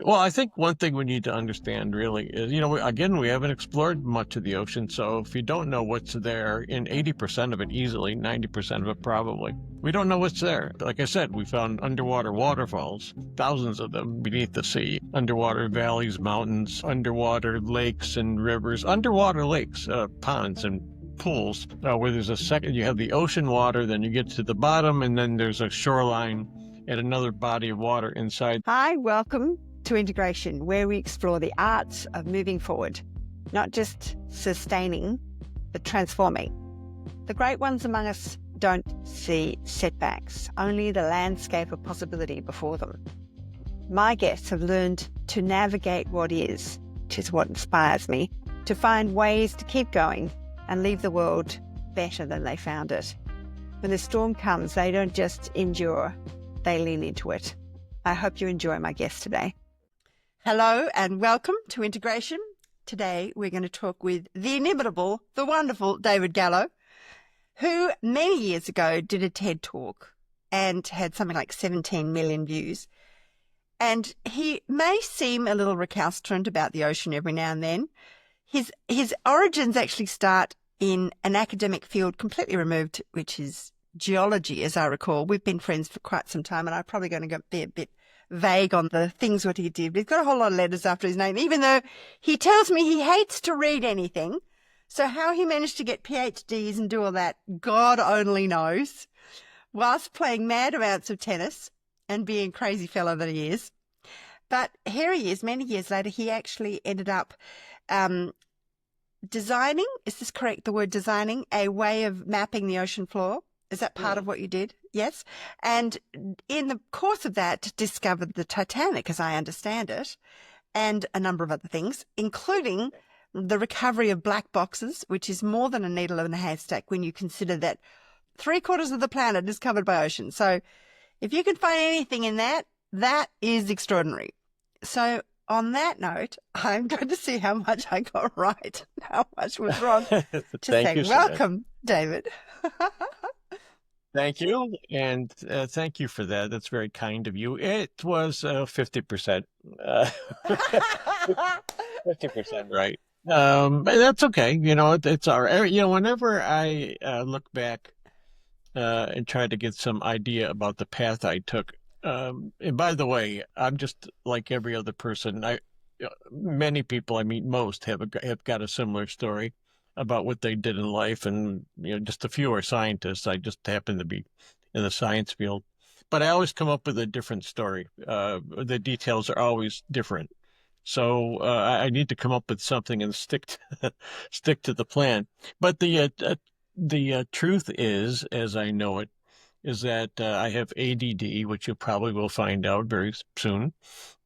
Well, I think one thing we need to understand really is, again, we haven't explored much of the ocean. So if you don't know what's there, in 80% of it easily, 90% of it probably, we don't know what's there. Like I said, we found underwater waterfalls, thousands of them beneath the sea, underwater valleys, mountains, underwater lakes and rivers, underwater lakes, ponds and pools, where there's a second, you have the ocean water, then you get to the bottom, and then there's a shoreline and another body of water inside. Hi, welcome to Integration, where we explore the arts of moving forward, not just sustaining, but transforming. The great ones among us don't see setbacks, only the landscape of possibility before them. My guests have learned to navigate what is, which is what inspires me, to find ways to keep going and leave the world better than they found it. When the storm comes, they don't just endure, they lean into it. I hope you enjoy my guest today. Hello and welcome to Integration. Today we're going to talk with the inimitable, the wonderful David Gallo, who many years ago did a TED Talk and had something like 17 million views. And he may seem a little recalcitrant about the ocean every now and then. His origins actually start in an academic field completely removed, which is geology, as I recall. We've been friends for quite some time, and I'm probably going to be a bit vague on the things what he did. He's got a whole lot of letters after his name, even though he tells me he hates to read anything. So how he managed to get PhDs and do all that, God only knows, whilst playing mad amounts of tennis and being a crazy fellow that he is. But here he is, many years later, he actually ended up designing, is this correct, the word designing, a way of mapping the ocean floor? Is that part of what you did? Yes. And in the course of that, discovered the Titanic, as I understand it, and a number of other things, including the recovery of black boxes, which is more than a needle in a haystack when you consider that 3/4 of the planet is covered by ocean. So if you can find anything in that, that is extraordinary. So on that note, I'm going to see how much I got right, how much was wrong. Just Thank you, saying, welcome, David. Thank you, and thank you for that. That's very kind of you. It was 50%, 50% right. But that's okay. It's all right. Whenever I look back and try to get some idea about the path I took. And by the way, I'm just like every other person. Many people I meet, most have got a similar story about what they did in life, and just a few are scientists. I just happen to be in the science field, but I always come up with a different story. The details are always different, so I need to come up with something and stick to the plan. But the truth is, as I know it, is that I have ADD, which you probably will find out very soon.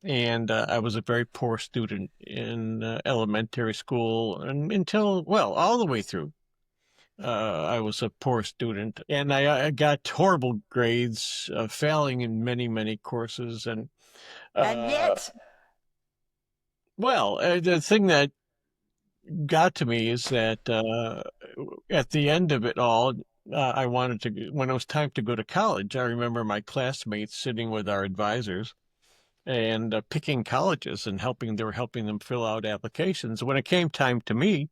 And I was a very poor student in elementary school and well, all the way through. I was a poor student, and I got horrible grades, failing in many, many courses. And Yet, well, the thing that got to me is that at the end of it all, I wanted to, when it was time to go to college, I remember my classmates sitting with our advisors and picking colleges and they were helping them fill out applications. When it came time to me,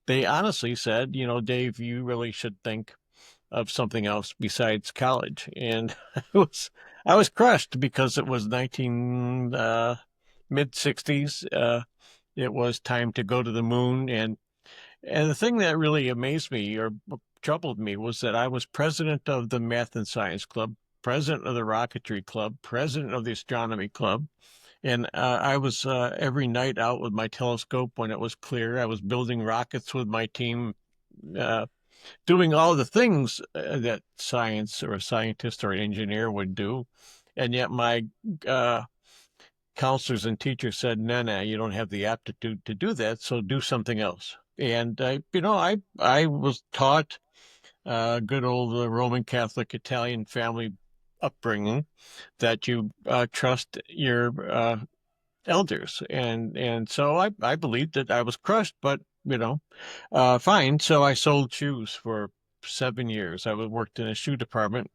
they honestly said, Dave, you really should think of something else besides college. And I was crushed because it was mid 60s. It was time to go to the moon. And the thing that really amazed me or troubled me was that I was president of the Math and Science Club, president of the Rocketry Club, president of the Astronomy Club. And I was every night out with my telescope when it was clear. I was building rockets with my team, doing all the things that science or a scientist or an engineer would do. And yet my counselors and teachers said, no, you don't have the aptitude to do that, so do something else. And, I was taught good old Roman Catholic Italian family upbringing that you trust your elders. And so I believed that I was crushed, but, fine. So I sold shoes for 7 years. I worked in a shoe department,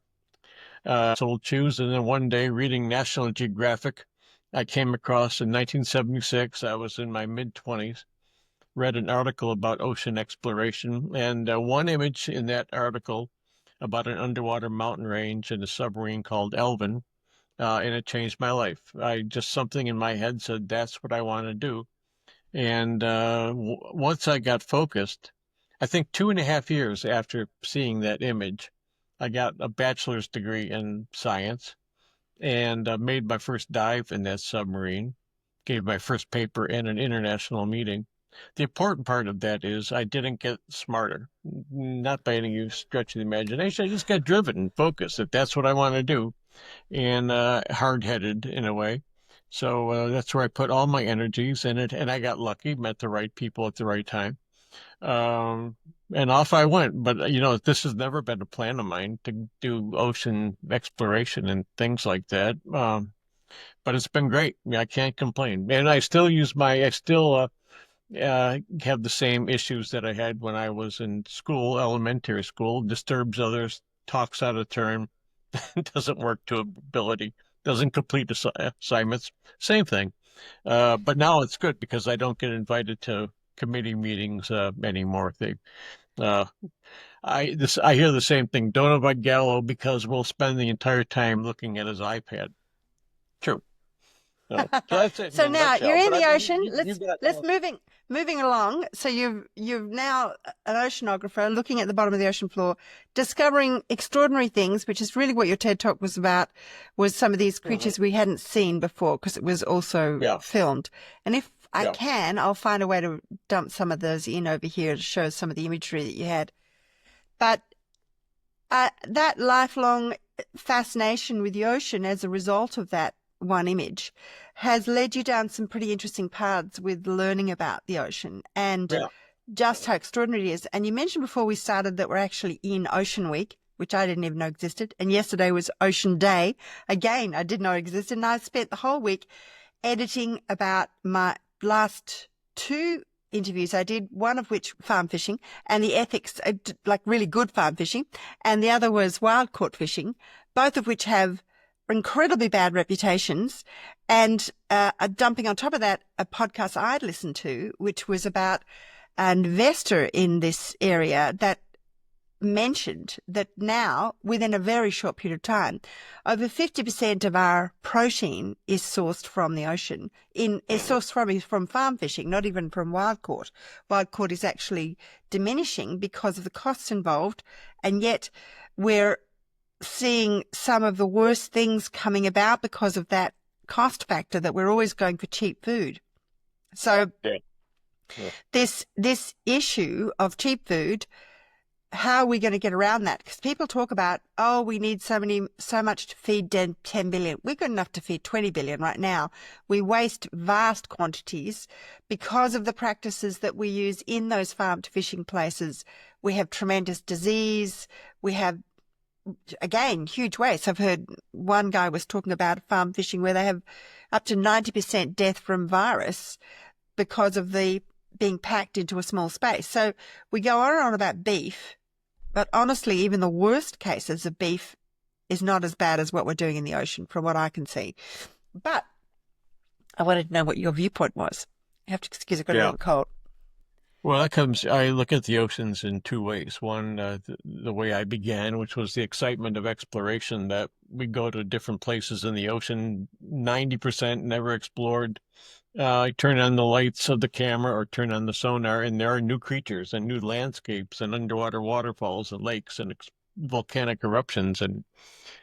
sold shoes. And then one day reading National Geographic, I came across in 1976. I was in my mid-20s, read an article about ocean exploration, and one image in that article about an underwater mountain range and a submarine called Elvin, and it changed my life. I just something in my head said that's what I want to do. And once I got focused, I think 2.5 years after seeing that image, I got a bachelor's degree in science and made my first dive in that submarine, gave my first paper in an international meeting. The important part of that is I didn't get smarter, not by any stretch of the imagination. I just got driven and focused that that's what I want to do, and hard-headed in a way. So that's where I put all my energies in it, and I got lucky, met the right people at the right time, um, and off I went. But this has never been a plan of mine to do ocean exploration and things like that. But it's been great. I can't complain, and I still have the same issues that I had when I was in school, elementary school. Disturbs others, talks out of turn, doesn't work to ability, doesn't complete assignments. Same thing. But now it's good because I don't get invited to committee meetings anymore. Uh, I hear the same thing. Don't invite Gallo because we'll spend the entire time looking at his iPad. True. So that's it in So a now you're nutshell. in But I the mean, ocean. you got Let's moving along. So you've now an oceanographer looking at the bottom of the ocean floor, discovering extraordinary things, which is really what your TED Talk was about. Was some of these creatures we hadn't seen before because it was also yeah, filmed. And if I yeah, can, I'll find a way to dump some of those in over here to show some of the imagery that you had. But that lifelong fascination with the ocean as a result of that one image has led you down some pretty interesting paths with learning about the ocean and yeah. just how extraordinary it is. And you mentioned before we started that we're actually in Ocean Week, which I didn't even know existed. And yesterday was Ocean Day. Again, I didn't know existed. And I spent the whole week editing about my last two interviews I did, one of which farm fishing and the ethics, like really good farm fishing, and the other was wild caught fishing, both of which have incredibly bad reputations. And dumping on top of that, a podcast I'd listened to, which was about an investor in this area that mentioned that now, within a very short period of time, over 50% of our protein is sourced from the ocean. Is sourced from farm fishing, not even from wild caught. Wild caught is actually diminishing because of the costs involved, and yet we're seeing some of the worst things coming about because of that cost factor, that we're always going for cheap food. So Yeah. Yeah. this issue of cheap food, how are we going to get around that? Because people talk about, oh, we need so much to feed 10 billion. We've got enough to feed 20 billion right now. We waste vast quantities because of the practices that we use in those farm to fishing places. We have tremendous disease. We have, again, huge waste. I've heard one guy was talking about farm fishing where they have up to 90% death from virus because of the being packed into a small space. So we go on and on about beef, but honestly, even the worst cases of beef is not as bad as what we're doing in the ocean, from what I can see. But I wanted to know what your viewpoint was. You have to excuse, I've got a Yeah. little cold. Well, I look at the oceans in two ways. One, the way I began, which was the excitement of exploration, that we go to different places in the ocean, 90% never explored. I turn on the lights of the camera or turn on the sonar, and there are new creatures and new landscapes and underwater waterfalls and lakes and volcanic eruptions and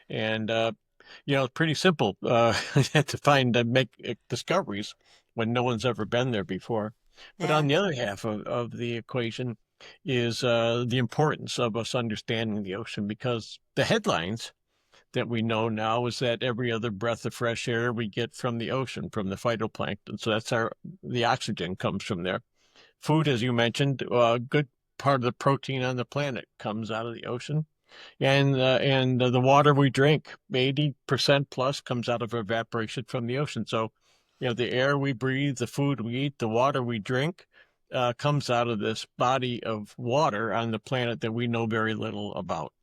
it's pretty simple to make discoveries when no one's ever been there before. But Yeah. on the other half of the equation is the importance of us understanding the ocean, because the headlines that we know now is that every other breath of fresh air we get from the ocean, from the phytoplankton. So the oxygen comes from there. Food, as you mentioned, a good part of the protein on the planet comes out of the ocean. And the water we drink, 80% plus comes out of evaporation from the ocean. So, the air we breathe, the food we eat, the water we drink, comes out of this body of water on the planet that we know very little about.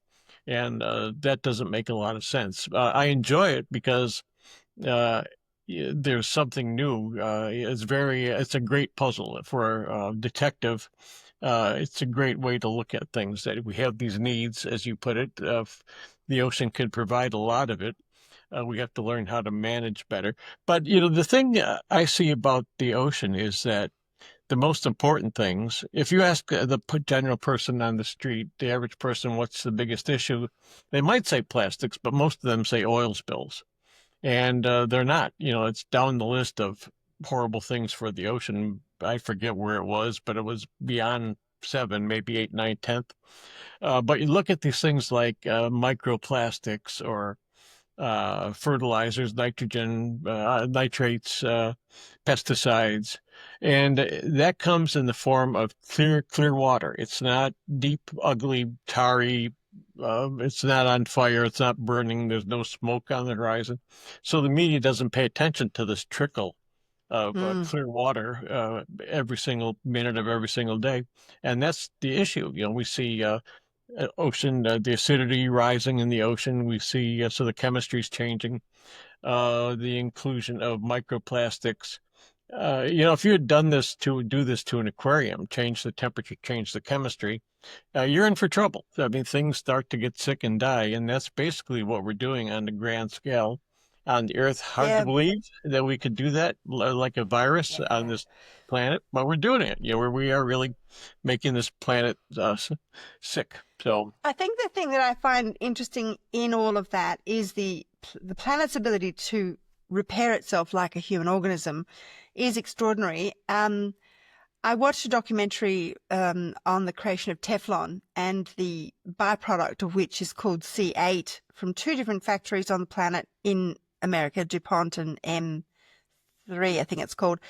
And that doesn't make a lot of sense. I enjoy it because there's something new. It's a great puzzle for a detective. It's a great way to look at things that we have these needs, as you put it. The ocean can provide a lot of it. We have to learn how to manage better. But, the thing I see about the ocean is that the most important things, if you ask the general person on the street, the average person, what's the biggest issue, they might say plastics, but most of them say oil spills. And they're not. It's down the list of horrible things for the ocean. I forget where it was, but it was beyond seven, maybe eight, nine, tenth. But you look at these things like microplastics or fertilizers, nitrogen, nitrates, pesticides, and that comes in the form of clear water. It's not deep, ugly, tarry. It's not on fire. It's not burning. There's no smoke on the horizon. So the media doesn't pay attention to this trickle of Mm. clear water every single minute of every single day. And that's the issue. We see ocean, the acidity rising in the ocean. We see, so the chemistry is changing, the inclusion of microplastics. If you had done this to do this to an aquarium, change the temperature, change the chemistry, you're in for trouble. I mean, things start to get sick and die, and that's basically what we're doing on the grand scale on the Earth. Hard to Yeah. believe that we could do that like a virus on Yeah. this planet, but we're doing it. Where we are really making this planet sick. So, I think the thing that I find interesting in all of that is the planet's ability to repair itself like a human organism is extraordinary. I watched a documentary on the creation of Teflon, and the byproduct of which is called C8 from two different factories on the planet in America, DuPont and M3, I think it's called.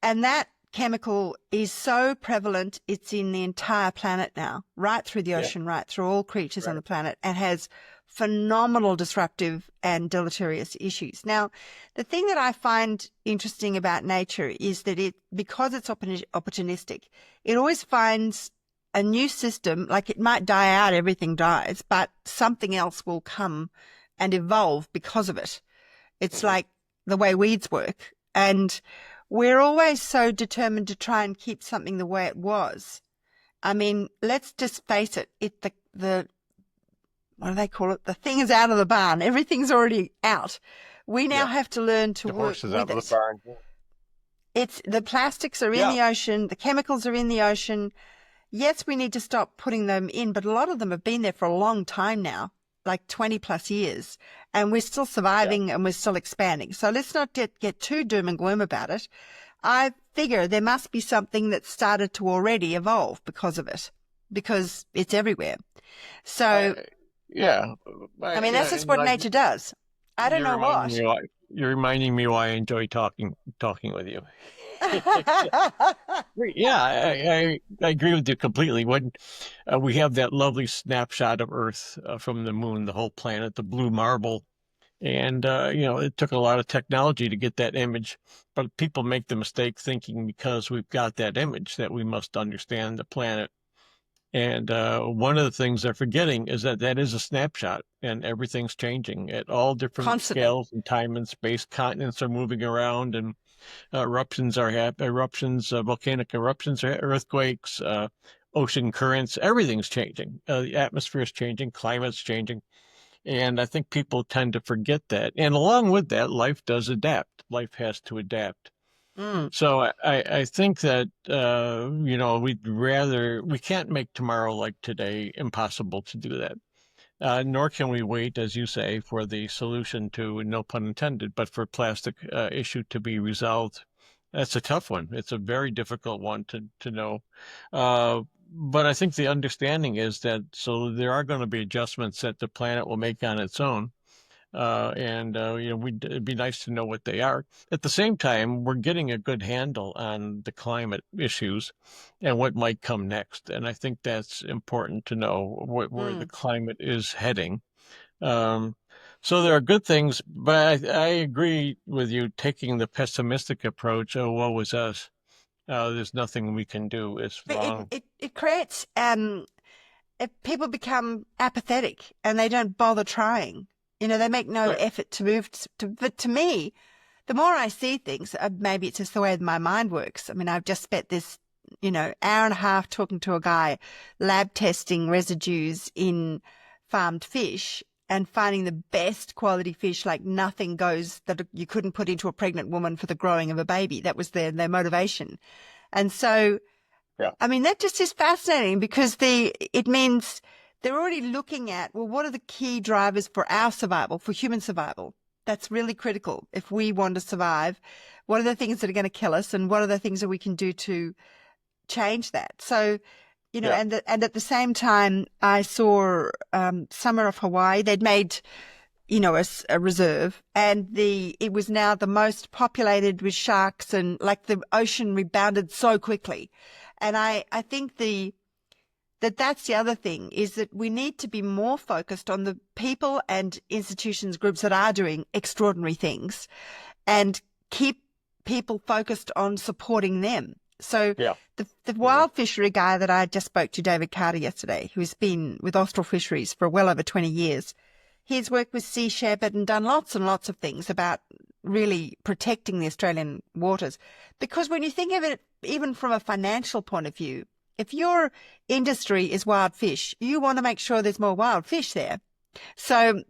And that chemical is so prevalent, it's in the entire planet now, right through the yeah, ocean, right through all creatures on right. the planet, and has phenomenal disruptive and deleterious issues. Now, the thing that I find interesting about nature is that because it's opportunistic, it always finds a new system. Like, it might die out, everything dies, but something else will come and evolve because of it. It's Mhm. like the way weeds work. And we're always so determined to try and keep something the way it was. I mean, let's just face it. The what do they call it? The thing is out of the barn. Everything's already out. We now Yeah, have to learn to the work horse is out with of the it. barn. It's the plastics are in Yeah, the ocean. The chemicals are in the ocean. Yes, we need to stop putting them in, but a lot of them have been there for a long time now, like 20 plus years, and we're still yeah. surviving and we're still expanding. So let's not get too doom and gloom about it. I figure there must be something that started to already evolve because of it, because it's everywhere. So, I, yeah, I mean, yeah, that's just and what like nature does. I don't know what. you're reminding me why I enjoy talking with you. Yeah, I agree with you completely. When we have that lovely snapshot of Earth from the moon, the whole planet, the blue marble, and it took a lot of technology to get that image, but people make the mistake thinking because we've got that image that we must understand the planet. And one of the things they're forgetting is that that is a snapshot, and everything's changing at all different Constantly. scales and time and space. Continents are moving around, and volcanic eruptions, earthquakes, ocean currents. Everything's changing. The atmosphere is changing, climate's changing, and I think people tend to forget that. And along with that, life does adapt. Life has to adapt. Mm. So I think that we can't make tomorrow like today impossible to do that. Nor can we wait, as you say, for the solution to, no pun intended, but for plastic issue to be resolved. That's a tough one. It's a very difficult one to know. But I think the understanding is that so there are going to be adjustments that the planet will make on its own. And it'd be nice to know what they are. At the same time, we're getting a good handle on the climate issues and what might come next. And I think that's important to know where the Mm. climate is heading. Um, so there are good things, but I agree with you taking the pessimistic approach. Oh, woe is us. There's nothing we can do. It's But it, wrong. it, it creates, if people become apathetic and they don't bother trying. They make no Right. effort to move. But to me, the more I see things, maybe it's just the way my mind works. I mean, I've just spent this, hour and a half talking to a guy, lab testing residues in farmed fish and finding the best quality fish, like nothing goes that you couldn't put into a pregnant woman for the growing of a baby. That was their motivation. And so, Yeah. I mean, that just is fascinating because it means they're already looking at, well, what are the key drivers for our survival, for human survival? That's really critical. If we want to survive, what are the things that are going to kill us, and what are the things that we can do to change that? So, Yeah. and at the same time, I saw Summer of Hawaii. They'd made, a reserve, and it was now the most populated with sharks, and like the ocean rebounded so quickly. And I think that's the other thing, is that we need to be more focused on the people and institutions, groups that are doing extraordinary things, and keep people focused on supporting them. So Yeah. the wild fishery guy that I just spoke to, David Carter, yesterday, who's been with Austral Fisheries for well over 20 years, he's worked with Sea Shepherd and done lots and lots of things about really protecting the Australian waters. Because when you think of it, even from a financial point of view, if your industry is wild fish, you want to make sure there's more wild fish there. So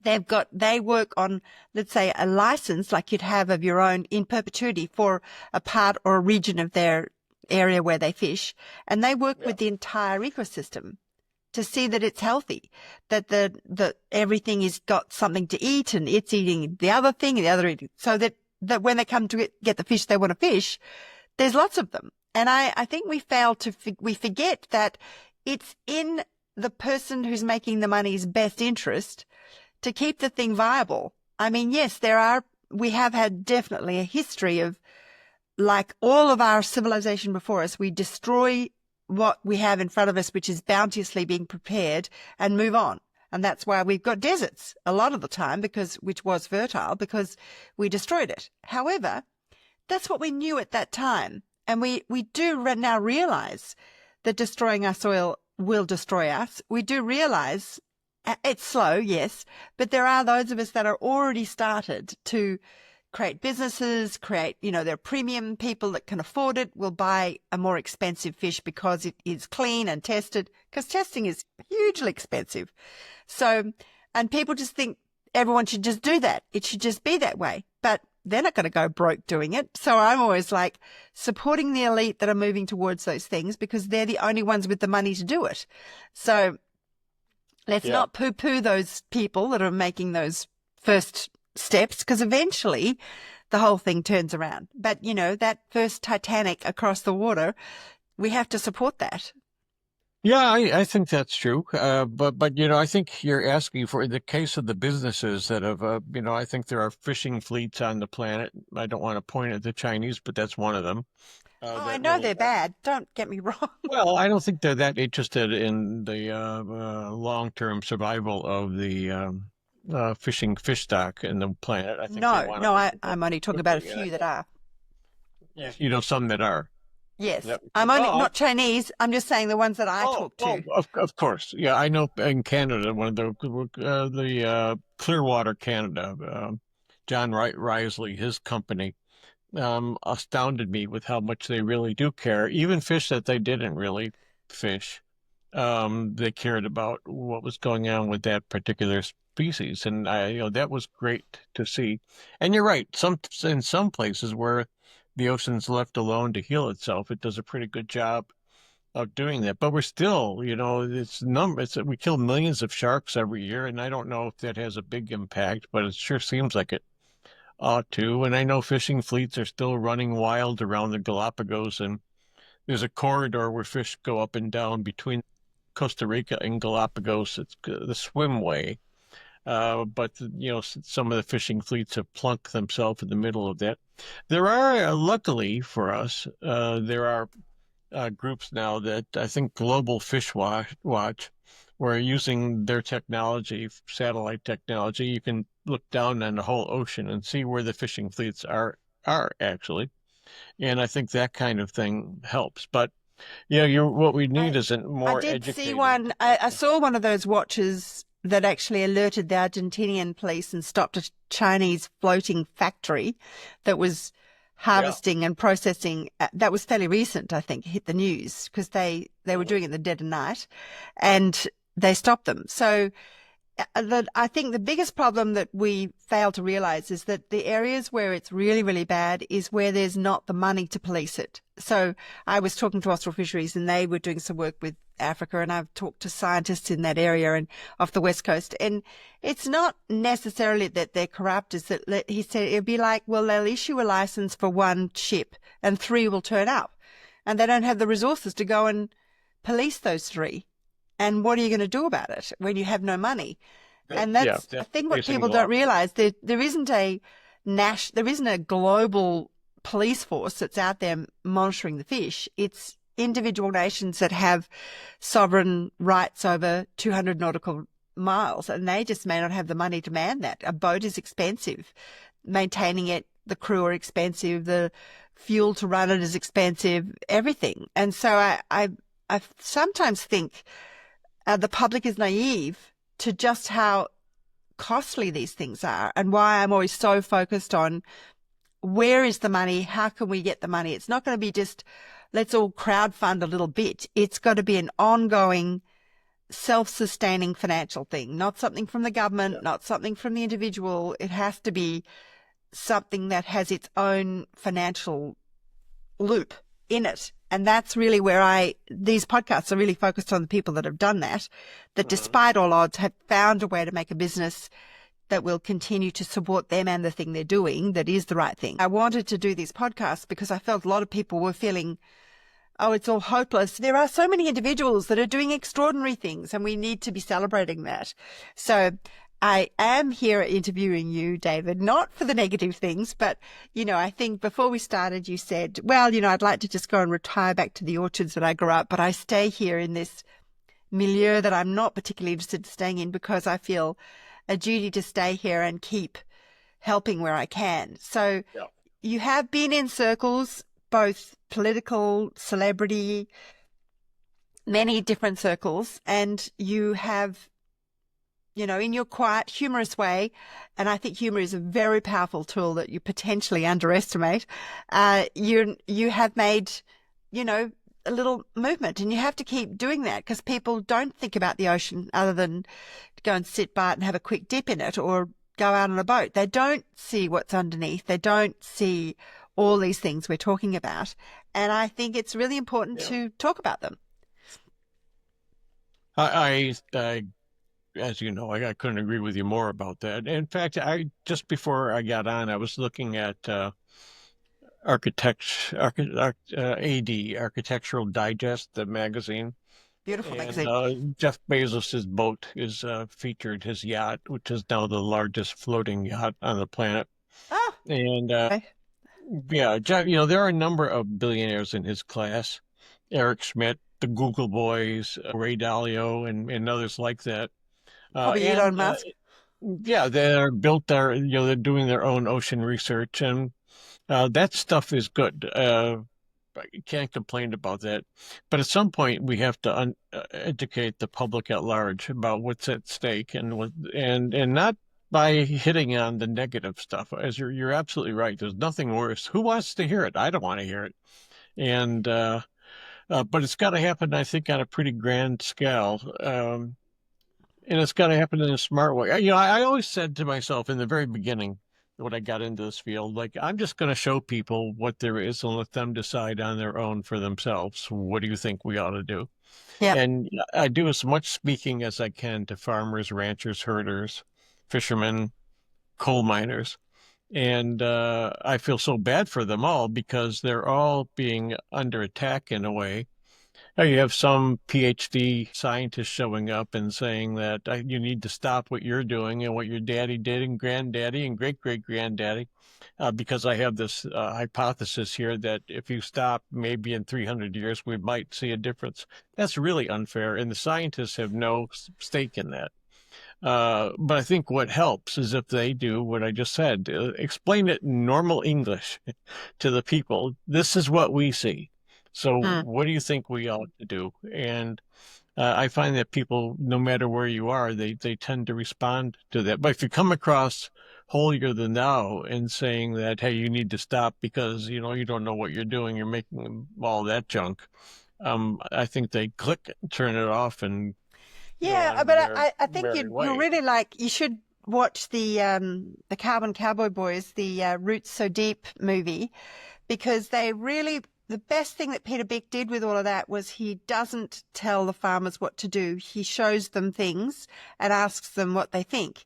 they work on, let's say, a license like you'd have of your own in perpetuity for a part or a region of their area where they fish. And they work with the entire ecosystem to see that it's healthy, that the everything is got something to eat, and it's eating the other thing and the other eating, so that when they come to get the fish they want to fish, there's lots of them. And I think we forget that it's in the person who's making the money's best interest to keep the thing viable. I mean, yes, we have had definitely a history of, like all of our civilization before us, we destroy what we have in front of us, which is bounteously being prepared, and move on. And that's why we've got deserts a lot of the time, which was fertile, because we destroyed it. However, that's what we knew at that time. And we do now realize that destroying our soil will destroy us. We do realize it's slow, yes, but there are those of us that are already started to create businesses, there are premium people that can afford it, will buy a more expensive fish because it is clean and tested, because testing is hugely expensive. So, and people just think everyone should just do that. It should just be that way. But they're not going to go broke doing it. So I'm always like supporting the elite that are moving towards those things, because they're the only ones with the money to do it. So let's not poo-poo those people that are making those first steps, because eventually the whole thing turns around. But, that first Titanic across the water, we have to support that. Yeah, I think that's true. But I think you're asking for the case of the businesses that have, I think there are fishing fleets on the planet. I don't want to point at the Chinese, but that's one of them. I know they're bad. Don't get me wrong. Well, I don't think they're that interested in the long-term survival of the fish stock in the planet. I think they want to. I'm only talking about a few that are. Yeah, some that are. Yes, I'm only not Chinese. I'm just saying the ones that I talk to. Of course, yeah. I know in Canada, one of the Clearwater, Canada, John Risley, his company, astounded me with how much they really do care. Even fish that they didn't really fish, they cared about what was going on with that particular species, and that was great to see. And you're right. In some places where the ocean's left alone to heal itself, it does a pretty good job of doing that. But we're still, we kill millions of sharks every year, and I don't know if that has a big impact, but it sure seems like it ought to. And I know fishing fleets are still running wild around the Galapagos, and there's a corridor where fish go up and down between Costa Rica and Galapagos. It's the swimway. But some of the fishing fleets have plunked themselves in the middle of that. There are, luckily for us, there are groups now that I think Global Fish Watch, where using their technology, satellite technology, you can look down on the whole ocean and see where the fishing fleets are actually. And I think that kind of thing helps. But what we need isn't more I did educated. see one. I saw one of those watches that actually alerted the Argentinian police and stopped a Chinese floating factory that was Yeah. harvesting and processing. That was fairly recent, I think, hit the news because they were doing it in the dead of night, and they stopped them. So I think the biggest problem that we fail to realize is that the areas where it's really, really bad is where there's not the money to police it. So I was talking to Austral Fisheries and they were doing some work with Africa, and I've talked to scientists in that area and off the West Coast. And it's not necessarily that they're corrupt, is that he said it'd be like, well, they'll issue a license for one ship and 3 will turn up, and they don't have the resources to go and police those 3. And what are you going to do about it when you have no money? And that's, I think, what people don't realize. There isn't a global police force that's out there monitoring the fish. It's individual nations that have sovereign rights over 200 nautical miles, and they just may not have the money to man that. A boat is expensive. Maintaining it, the crew are expensive. The fuel to run it is expensive. Everything. And so I sometimes think the public is naive to just how costly these things are, and why I'm always so focused on where is the money, how can we get the money. It's not going to be just let's all crowdfund a little bit. It's got to be an ongoing, self-sustaining financial thing, not something from the government, not something from the individual. It has to be something that has its own financial loop in it. And that's really where these podcasts are really focused on the people that have done that despite all odds have found a way to make a business that will continue to support them and the thing they're doing that is the right thing. I wanted to do these podcasts because I felt a lot of people were feeling, oh, it's all hopeless. There are so many individuals that are doing extraordinary things, and we need to be celebrating that. So I am here interviewing you, David, not for the negative things, but, I think before we started, you said, well, I'd like to just go and retire back to the orchards that I grew up, but I stay here in this milieu that I'm not particularly interested in staying in because I feel a duty to stay here and keep helping where I can. So you have been in circles, both political, celebrity, many different circles, and you have, in your quiet, humorous way, and I think humor is a very powerful tool that you potentially underestimate, you have made, a little movement, and you have to keep doing that because people don't think about the ocean other than to go and sit by it and have a quick dip in it or go out on a boat. They don't see what's underneath. They don't see all these things we're talking about. And I think it's really important to talk about them. I as you know, I couldn't agree with you more about that. In fact, just before I got on, I was looking at Architectural Digest, the magazine. Beautiful magazine. Jeff Bezos's boat is featured, his yacht, which is now the largest floating yacht on the planet. Oh, and okay. Jeff, there are a number of billionaires in his class. Eric Schmidt, the Google boys, Ray Dalio, and others like that. Probably Elon Musk. They're they're doing their own ocean research, and that stuff is good. You can't complain about that. But at some point, we have to educate the public at large about what's at stake, and not by hitting on the negative stuff. As you're absolutely right. There's nothing worse. Who wants to hear it? I don't want to hear it. And but it's got to happen, I think, on a pretty grand scale. And it's got to happen in a smart way. I always said to myself in the very beginning when I got into this field, like, I'm just going to show people what there is and let them decide on their own for themselves. What do you think we ought to do? Yeah. And I do as much speaking as I can to farmers, ranchers, herders, fishermen, coal miners. And I feel so bad for them all because they're all being under attack in a way. You have some PhD scientists showing up and saying that you need to stop what you're doing and what your daddy did and granddaddy and great-great-granddaddy, because I have this hypothesis here that if you stop, maybe in 300 years, we might see a difference. That's really unfair, and the scientists have no stake in that. But I think what helps is if they do what I just said, explain it in normal English to the people. This is what we see. So what do you think we ought to do? And I find that people, no matter where you are, they tend to respond to that. But if you come across holier than thou and saying that, hey, you need to stop because you don't know what you're doing, you're making all that junk. I think they click, turn it off, and go Yeah, on but their I think merry you'll way. really you should watch the Carbon Cowboy Boys, the Roots So Deep movie, because the best thing that Peter Beck did with all of that was he doesn't tell the farmers what to do. He shows them things and asks them what they think.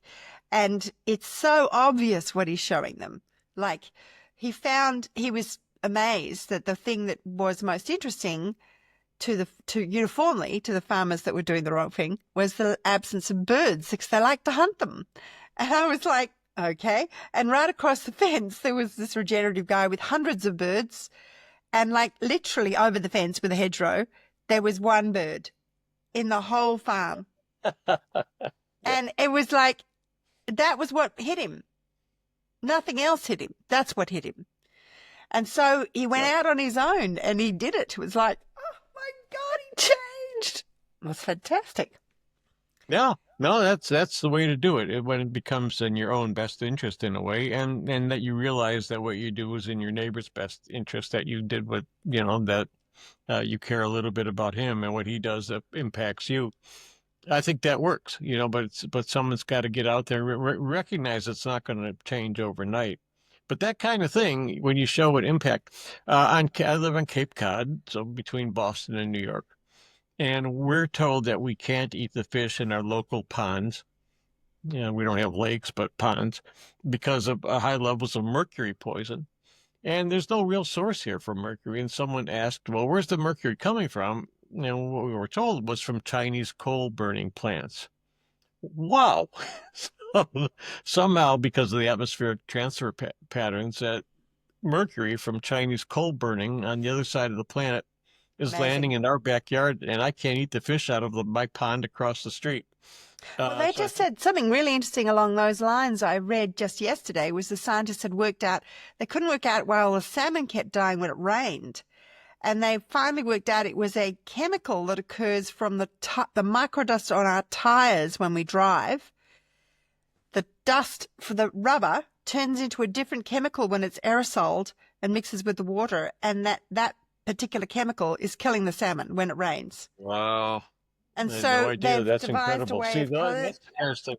And it's so obvious what he's showing them. Like he was amazed that the thing that was most interesting to uniformly to the farmers that were doing the wrong thing was the absence of birds because they like to hunt them. And I was like, okay. And right across the fence, there was this regenerative guy with hundreds of birds. And like literally over the fence with a hedgerow, there was one bird in the whole farm. Yeah. And it was like, that was what hit him. Nothing else hit him. That's what hit him. And so he went Yeah. out on his own and he did it. It was like, oh my God, he changed. It was fantastic. Yeah, no, that's the way to do it. When it becomes in your own best interest in a way, and that you realize that what you do is in your neighbor's best interest, that you did what, that you care a little bit about him and what he does that impacts you. I think that works, but someone's got to get out there and recognize it's not going to change overnight. But that kind of thing, when you show it impact, I live on Cape Cod, so between Boston and New York. And we're told that we can't eat the fish in our local ponds. We don't have lakes, but ponds, because of high levels of mercury poison. And there's no real source here for mercury. And someone asked, well, where's the mercury coming from? What we were told was from Chinese coal burning plants. Wow. So, somehow, because of the atmospheric transfer patterns, that mercury from Chinese coal burning on the other side of the planet is landing Amazing. in our backyard, and I can't eat the fish out of my pond across the street. Well, they So I just think, said something really interesting along those lines. I read just yesterday was the scientists had worked out, they couldn't work out why all the salmon kept dying when it rained. And they finally worked out it was a chemical that occurs from the microdust on our tires when we drive. The dust for the rubber turns into a different chemical when it's aerosoled and mixes with the water. And that particular chemical is killing the salmon when it rains. wow, And I had no so idea. they've That's devised a incredible. way See, of that's interesting.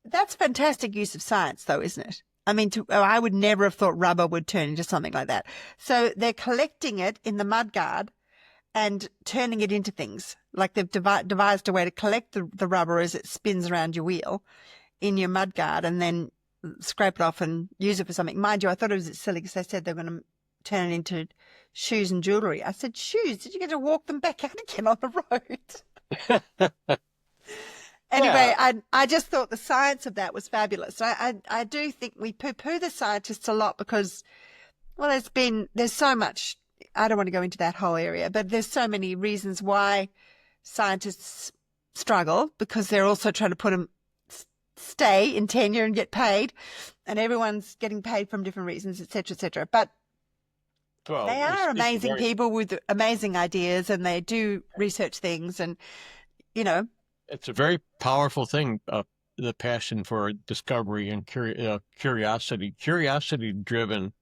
That's fantastic use of science, though, isn't it? I mean, I would never have thought rubber would turn into something like that. So they're collecting it in the mudguard and turning it into things. Like they've devised a way to collect the rubber as it spins around your wheel in your mudguard and then scrape it off and use it for something. Mind you, I thought it was silly because they said they're going to turn it into shoes and jewelry. I said, shoes? Did you get to walk them back out again on the road? Anyway, Yeah, I just thought the science of that was fabulous. I do think we poo-poo the scientists a lot because, well, there's so much. I don't want to go into that whole area, but there's so many reasons why scientists struggle because they're also trying to put them stay in tenure and get paid, and everyone's getting paid from different reasons, etc., etc. But well, they you are speak a amazing very, people with amazing ideas, and they do research things, and you know, it's a very powerful thing. The passion for discovery and curiosity, curiosity-driven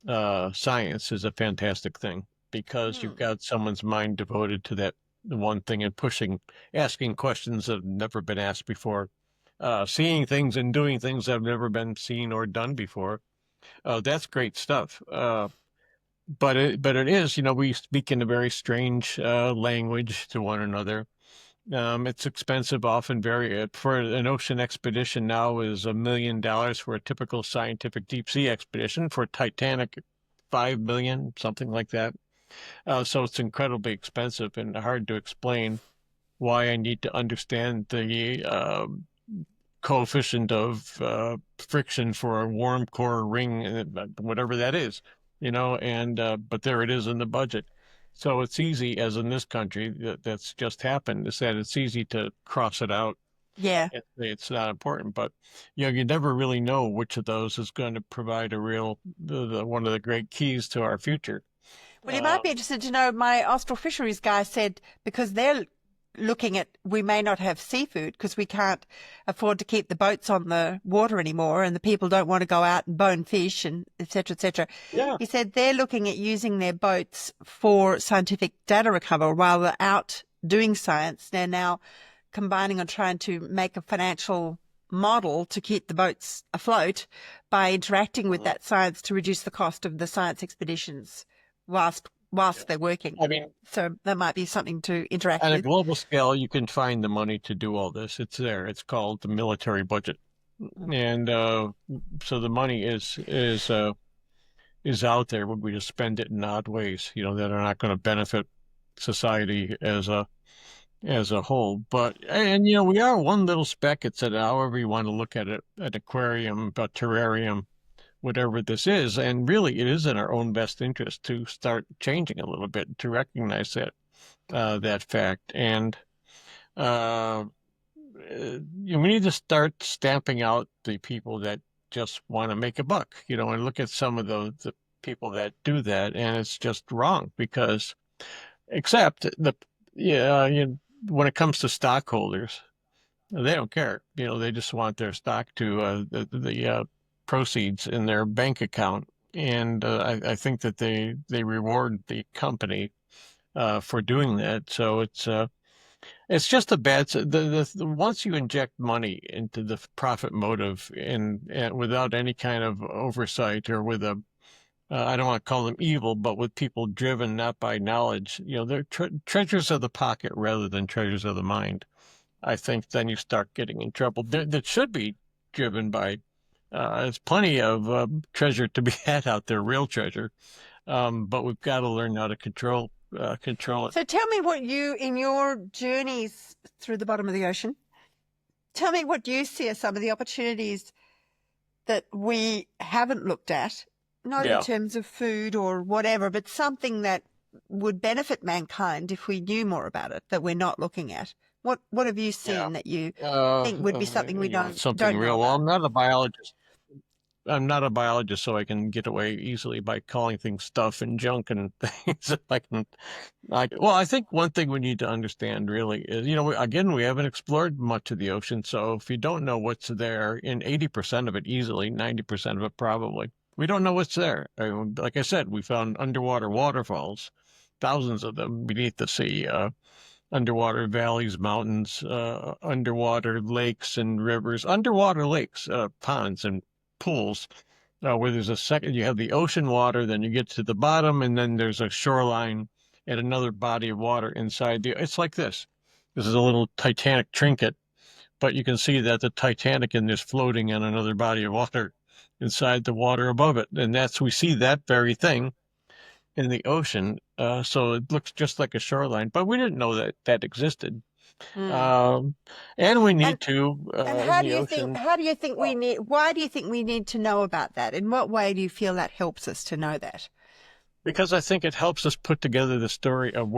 science is a fantastic thing because you've hmm, got someone's mind devoted to that one thing and asking questions that have never been asked before, seeing things and doing things that have never been seen or done before. That's great stuff. But it is, we speak in a very strange language to one another. It's expensive, often very for an ocean expedition now is $1 million for a typical scientific deep sea expedition. For Titanic, 5 million, something like that. So it's incredibly expensive and hard to explain why I need to understand the coefficient of friction for a warm core ring, whatever that is, and but there it is in the budget. So it's easy, as in this country, that's just happened, is that it's easy to cross it out yeah. and say it's not important. But you never really know which of those is going to provide a real one of the great keys to our future. Well, you might be interested to know my austral fisheries guy said because they're looking at we may not have seafood because we can't afford to keep the boats on the water anymore and the people don't want to go out and bone fish and et cetera, et cetera. Yeah. He said they're looking at using their boats for scientific data recovery while they're out doing science. They're now combining on trying to make a financial model to keep the boats afloat by interacting with that science to reduce the cost of the science expeditions whilst they're working. I mean, so that might be something to interact on a with. global scale, you can find the money to do all this. It's there. It's called the military budget, and so the money is out there. We just spend it in odd ways, that are not going to benefit society as a whole. But we are one little speck. It's however you want to look at it, an aquarium, a terrarium, whatever this is. And really, it is in our own best interest to start changing a little bit, to recognize that fact. And we need to start stamping out the people that just want to make a buck, and look at some of the people that do that. And it's just wrong because, except when it comes to stockholders, they don't care. They just want their stock to the proceeds in their bank account, and I think that they reward the company for doing that. So it's just a bad. Once you inject money into the profit motive and without any kind of oversight or with a I don't want to call them evil, but with people driven not by knowledge, they're treasures of the pocket rather than treasures of the mind. I think then you start getting in trouble. That should be driven by, there's plenty of treasure to be had out there, real treasure, but we've got to learn how to control it. So tell me what in your journeys through the bottom of the ocean, tell me what you see as some of the opportunities that we haven't looked at. Not in terms of food or whatever, but something that would benefit mankind if we knew more about it that we're not looking at. What have you seen that you think would be something we don't know Well, about? I'm not a biologist. I'm not a biologist, so I can get away easily by calling things stuff and junk and things. I think one thing we need to understand really is, again, we haven't explored much of the ocean. So if you don't know what's there, in 80% of it easily, 90% of it probably, we don't know what's there. Like I said, we found underwater waterfalls, thousands of them beneath the sea, underwater valleys, mountains, underwater lakes and rivers, underwater lakes, ponds and pools, where there's you have the ocean water, then you get to the bottom, and then there's a shoreline and another body of water inside. It's like this. This is a little Titanic trinket, but you can see that the Titanic is floating in another body of water inside the water above it. And we see that very thing in the ocean. So it looks just like a shoreline, but we didn't know that existed. And we need to. And how do you think we need? Why do you think we need to know about that? In what way do you feel that helps us to know that? Because I think it helps us put together the story of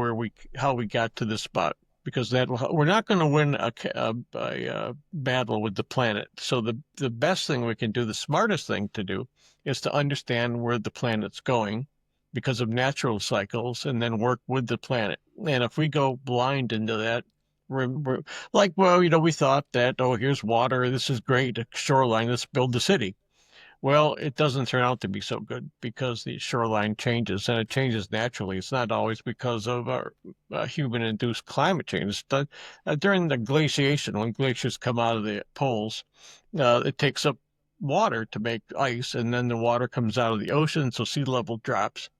how we got to this spot. Because we're not going to win a battle with the planet. So the best thing we can do, the smartest thing to do, is to understand where the planet's going because of natural cycles, and then work with the planet. And if we go blind into that, we're like, we thought that, here's water, this is great, a shoreline, let's build the city. Well, it doesn't turn out to be so good because the shoreline changes, and it changes naturally. It's not always because of human-induced climate change. During the glaciation, when glaciers come out of the poles, it takes up water to make ice, and then the water comes out of the ocean, so sea level drops.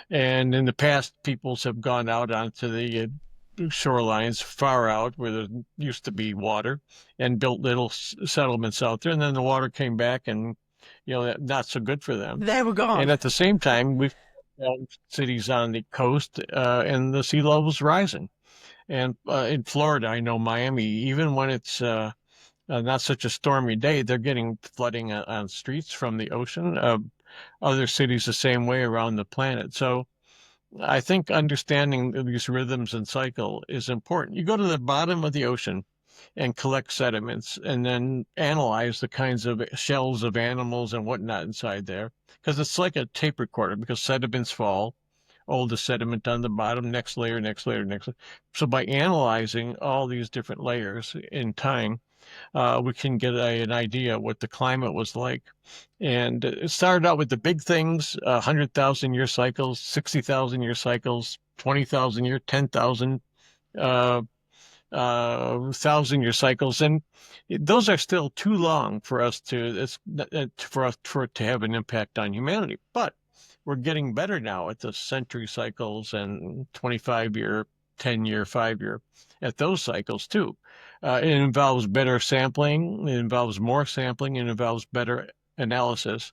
And in the past, peoples have gone out onto the shorelines far out where there used to be water and built little settlements out there, and then the water came back and not so good for them. They were gone. And at the same time, we've found cities on the coast and the sea level's rising. And in Florida, I know Miami, even when it's not such a stormy day, they're getting flooding on streets from the ocean. Other cities the same way around the planet. So I think understanding these rhythms and cycle is important. You go to the bottom of the ocean and collect sediments and then analyze the kinds of shells of animals and whatnot inside there, because it's like a tape recorder, because sediments fall, all the sediment on the bottom, next layer, next layer, next layer. So by analyzing all these different layers in time, we can get an idea what the climate was like. And it started out with the big things, 100,000 year cycles, 60,000 year cycles, 20,000 year, 10,000 uh, 1,000 year cycles, and those are still too long for us for it to have an impact on humanity. But we're getting better now at the century cycles and 25-year, 10-year, 5-year, at those cycles too. It involves better sampling, it involves more sampling, it involves better analysis.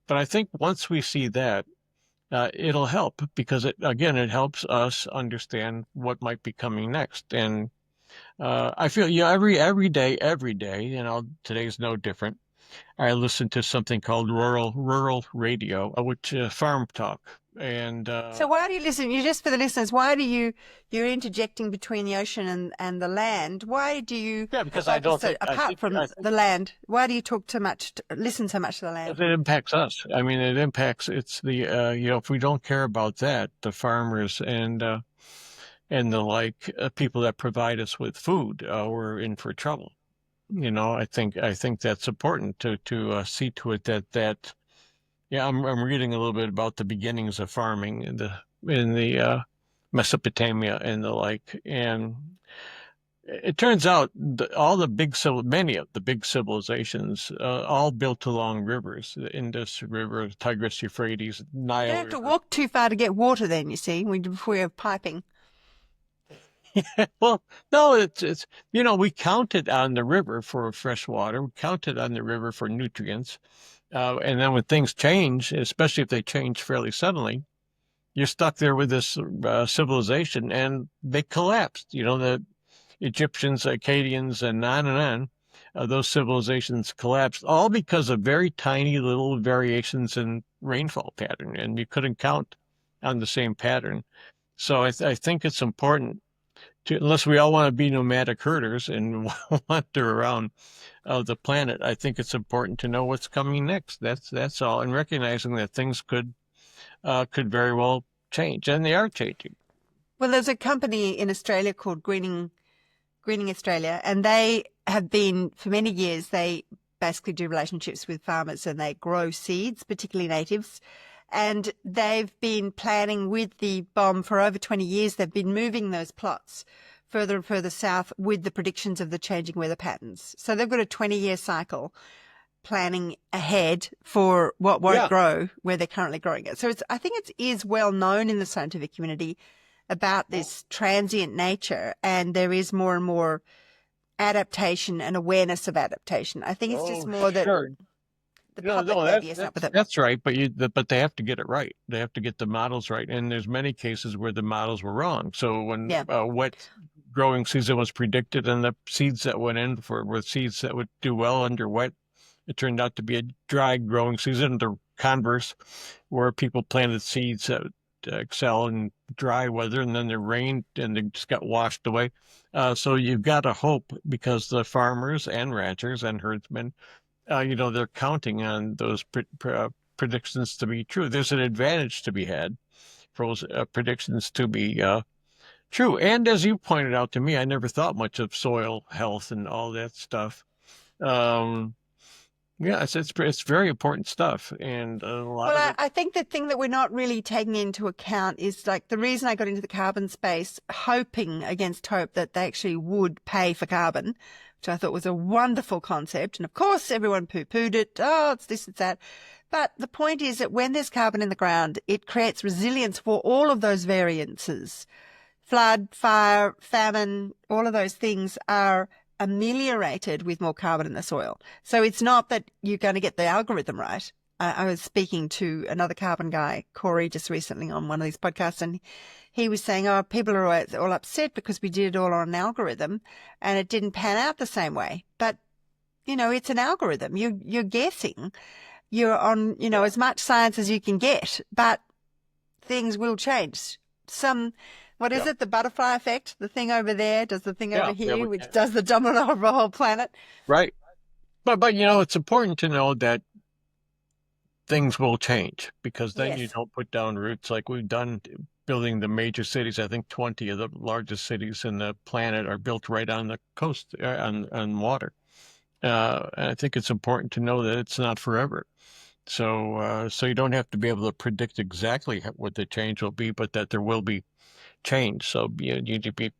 But I think once we see that, it'll help because it helps us understand what might be coming next. And I feel, every day, today's no different. I listen to something called rural radio, which farm talk, and So why do you listen? You just for the listeners, why do you're interjecting between the ocean and the land? Why do you? yeah, because I don't so think apart from I think the land, why do you talk so much? Listen so much to the land? it impacts us. I mean, it impacts. It's the if we don't care about that, the farmers and the like people that provide us with food, we're in for trouble. I think that's important to see to it that yeah, I'm reading a little bit about the beginnings of farming in the Mesopotamia and the like, and it turns out many of the big civilizations all built along rivers: the Indus River, Tigris, Euphrates, You Nile don't have to River. walk too far to get water. Then you see, before you have piping. Well, no, it's we counted on the river for fresh water, we counted on the river for nutrients, and then when things change, especially if they change fairly suddenly, you're stuck there with this civilization, and they collapsed. The Egyptians, Akkadians, and on and on. Those civilizations collapsed all because of very tiny little variations in rainfall pattern, and you couldn't count on the same pattern. So I think it's important unless we all want to be nomadic herders and wander around the planet, I think it's important to know what's coming next. That's all, and recognizing that things could very well change, and they are changing. Well, there's a company in Australia called Greening Australia, and they have been for many years. They basically do relationships with farmers, and they grow seeds, particularly natives. And they've been planning with the bomb for over 20 years. They've been moving those plots further and further south with the predictions of the changing weather patterns. So they've got a 20-year cycle planning ahead for what won't Yeah. grow where they're currently growing it. So I think it is well known in the scientific community about this transient nature, and there is more and more adaptation and awareness of adaptation. I think it's just more that Sure. the No, public no, maybe is not with it. that's right. But they have to get it right. They have to get the models right. And there's many cases where the models were wrong. So when Yeah. wet growing season was predicted, and the seeds that went in were seeds that would do well under wet, it turned out to be a dry growing season. The converse, where people planted seeds that excel in dry weather, and then it rained and they just got washed away. So you've got to hope, because the farmers and ranchers and herdsmen, they're counting on those predictions to be true. There's an advantage to be had for those predictions to be true. And as you pointed out to me, I never thought much of soil health and all that stuff. Yeah, it's very important stuff, and a lot of Well, it. I think the thing that we're not really taking into account is like the reason I got into the carbon space, hoping against hope that they actually would pay for carbon, which I thought was a wonderful concept. And of course, everyone poo-pooed it. Oh, it's this, it's that. But the point is that when there's carbon in the ground, it creates resilience for all of those variances. Flood, fire, famine, all of those things are ameliorated with more carbon in the soil. So it's not that you're going to get the algorithm right. I was speaking to another carbon guy, Corey, just recently on one of these podcasts, and he was saying, oh, people are all upset because we did it all on an algorithm and it didn't pan out the same way. But, it's an algorithm. You're guessing. You're on, as much science as you can get, but things will change. What is it? The butterfly effect? The thing over there does the thing over here, which does the domino of a whole planet. Right. But it's important to know that things will change, because then you Yes. don't put down roots like we've done building the major cities. I think 20 of the largest cities in the planet are built right on the coast, on water. And I think it's important to know that it's not forever. So you don't have to be able to predict exactly what the change will be, but that there will be change. So you need to be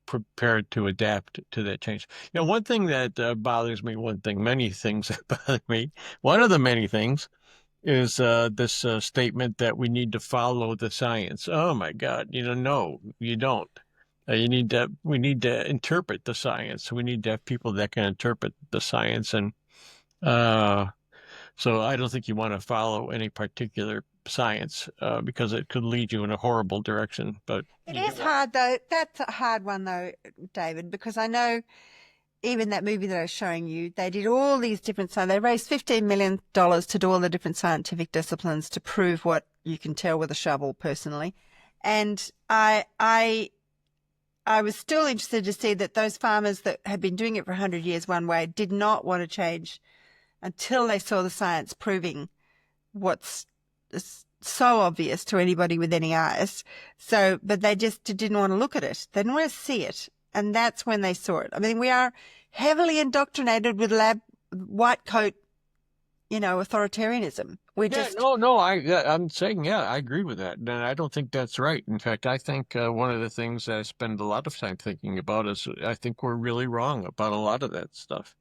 prepared to adapt to that change. One thing that bothers me, many things that bother me, one of the many things is this statement that we need to follow the science. Oh my God, no, you don't. We need to interpret the science. We need to have people that can interpret the science. And uh, so I don't think you want to follow any particular science because it could lead you in a horrible direction. But it is hard, though. That's a hard one, though, David, because I know even that movie that I was showing you, they did all these different science. They raised $15 million to do all the different scientific disciplines to prove what you can tell with a shovel, personally. And I was still interested to see that those farmers that had been doing it for 100 years one way did not want to change until they saw the science proving what's so obvious to anybody with any eyes. So, but they just didn't want to look at it. They didn't want to see it. And that's when they saw it. I mean, we are heavily indoctrinated with white coat, authoritarianism. I'm saying, I agree with that. And I don't think that's right. In fact, I think one of the things that I spend a lot of time thinking about is I think we're really wrong about a lot of that stuff.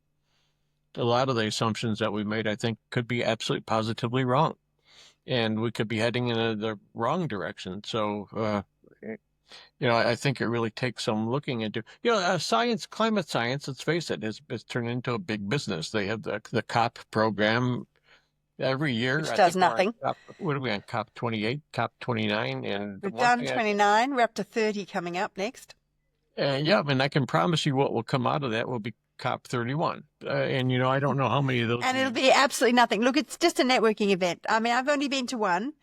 A lot of the assumptions that we made, I think, could be absolutely positively wrong. And we could be heading in the wrong direction. So, I think it really takes some looking into. Climate science, let's face it, has turned into a big business. They have the COP program every year. Which does nothing. What are we on, COP 28, COP 29? And we've done 29. We're up to 30 coming up next. And I can promise you what will come out of that will be COP 31. And, I don't know how many of those. And it'll be absolutely nothing. Look, it's just a networking event. I mean, I've only been to one.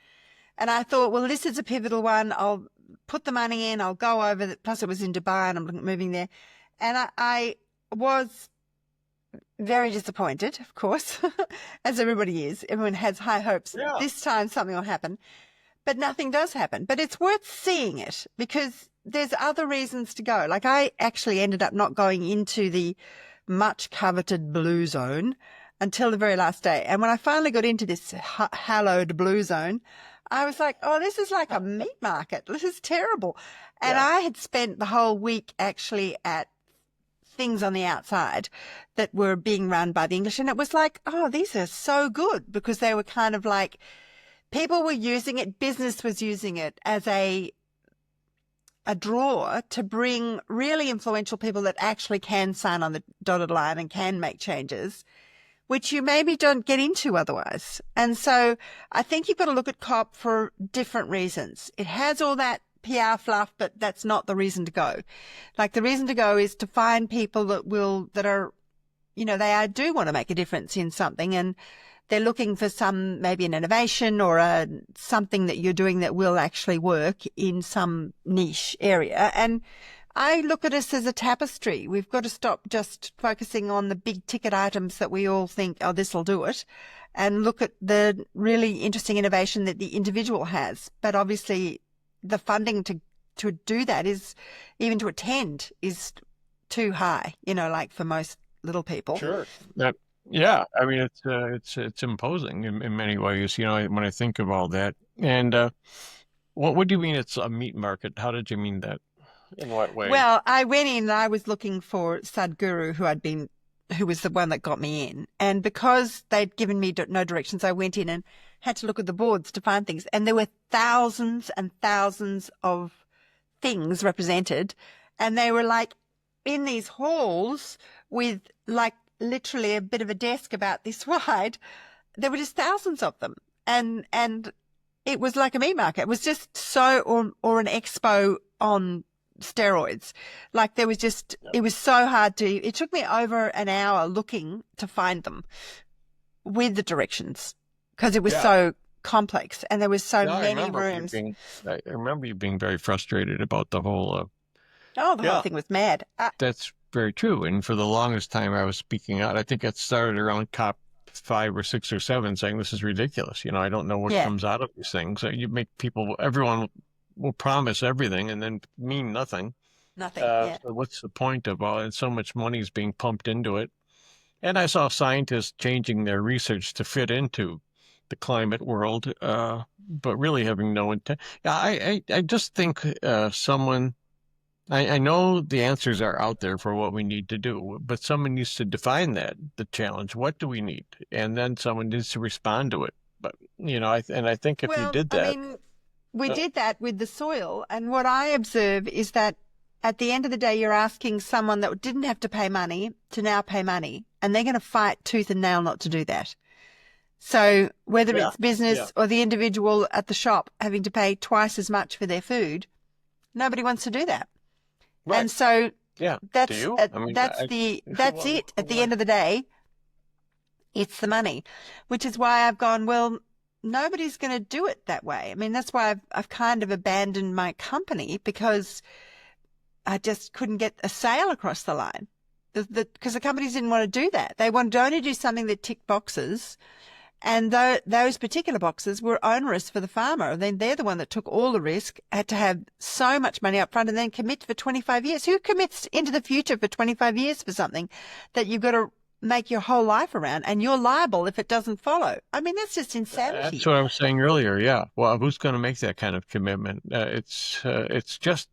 And I thought, well, this is a pivotal one. I'll put the money in. I'll go over. Plus, it was in Dubai and I'm moving there. And I was very disappointed, of course, as everybody is. Everyone has high hopes. Yeah. This time something will happen. But nothing does happen. But it's worth seeing it because there's other reasons to go. Like I actually ended up not going into the much coveted blue zone until the very last day. And when I finally got into this hallowed blue zone, I was like, oh, this is like a meat market. This is terrible. And I had spent the whole week actually at things on the outside that were being run by the English. And it was like, oh, these are so good because they were kind of like, people were using it, business was using it as a draw to bring really influential people that actually can sign on the dotted line and can make changes, which you maybe don't get into otherwise. And so I think you've got to look at COP for different reasons. It has all that PR fluff, but that's not the reason to go. Like the reason to go is to find people that do want to make a difference in something, and they're looking for maybe an innovation or something that you're doing that will actually work in some niche area. And I look at us as a tapestry. We've got to stop just focusing on the big ticket items that we all think, oh, this will do it, and look at the really interesting innovation that the individual has. But obviously the funding to do that is, even to attend, is too high, like for most little people. Sure. Yeah, I mean, it's imposing in many ways, when I think of all that. And what do you mean it's a meat market? How did you mean that? In what way? Well, I went in and I was looking for Sadhguru, who was the one that got me in. And because they'd given me no directions, I went in and had to look at the boards to find things. And there were thousands and thousands of things represented. And they were like in these halls with like literally a bit of a desk about this wide. There were just thousands of them. And it was like a meat market. It was just or an expo on steroids. Like there was just, it was so hard it took me over an hour looking to find them with the directions because it was so complex and there was so many rooms. I remember you being very frustrated about the whole. The whole thing was mad. That's very true. And for the longest time I was speaking out. I think it started around COP 5 or 6 or 7 saying this is ridiculous. I don't know what Yeah. comes out of these things. You make everyone will promise everything and then mean nothing. Nothing. Yeah. So what's the point of all? And so much money is being pumped into it. And I saw scientists changing their research to fit into the climate world, but really having no intent. I just think someone. I know the answers are out there for what we need to do, but someone needs to define the challenge. What do we need? And then someone needs to respond to it. But, I think if you Well, did I that, mean, we did that with the soil. And what I observe is that at the end of the day, you're asking someone that didn't have to pay money to now pay money. And they're going to fight tooth and nail not to do that. So whether yeah, it's business yeah, or the individual at the shop having to pay twice as much for their food, nobody wants to do that. right. And so Yeah. Do that's you? I mean, that's well, it. At the end of the day, it's the money, which is why I've gone, well, nobody's going to do it that way. I mean, that's why I've kind of abandoned my company, because I just couldn't get a sale across the line. Because the companies didn't want to do that. They wanted to only do something that ticked boxes. And those particular boxes were onerous for the farmer. Then they're the one that took all the risk, had to have so much money up front and then commit for 25 years. Who commits into the future for 25 years for something that you've got to make your whole life around, and you're liable if it doesn't follow? I mean, that's just insanity. that's what I was saying earlier. Yeah. Well, who's going to make that kind of commitment? It's just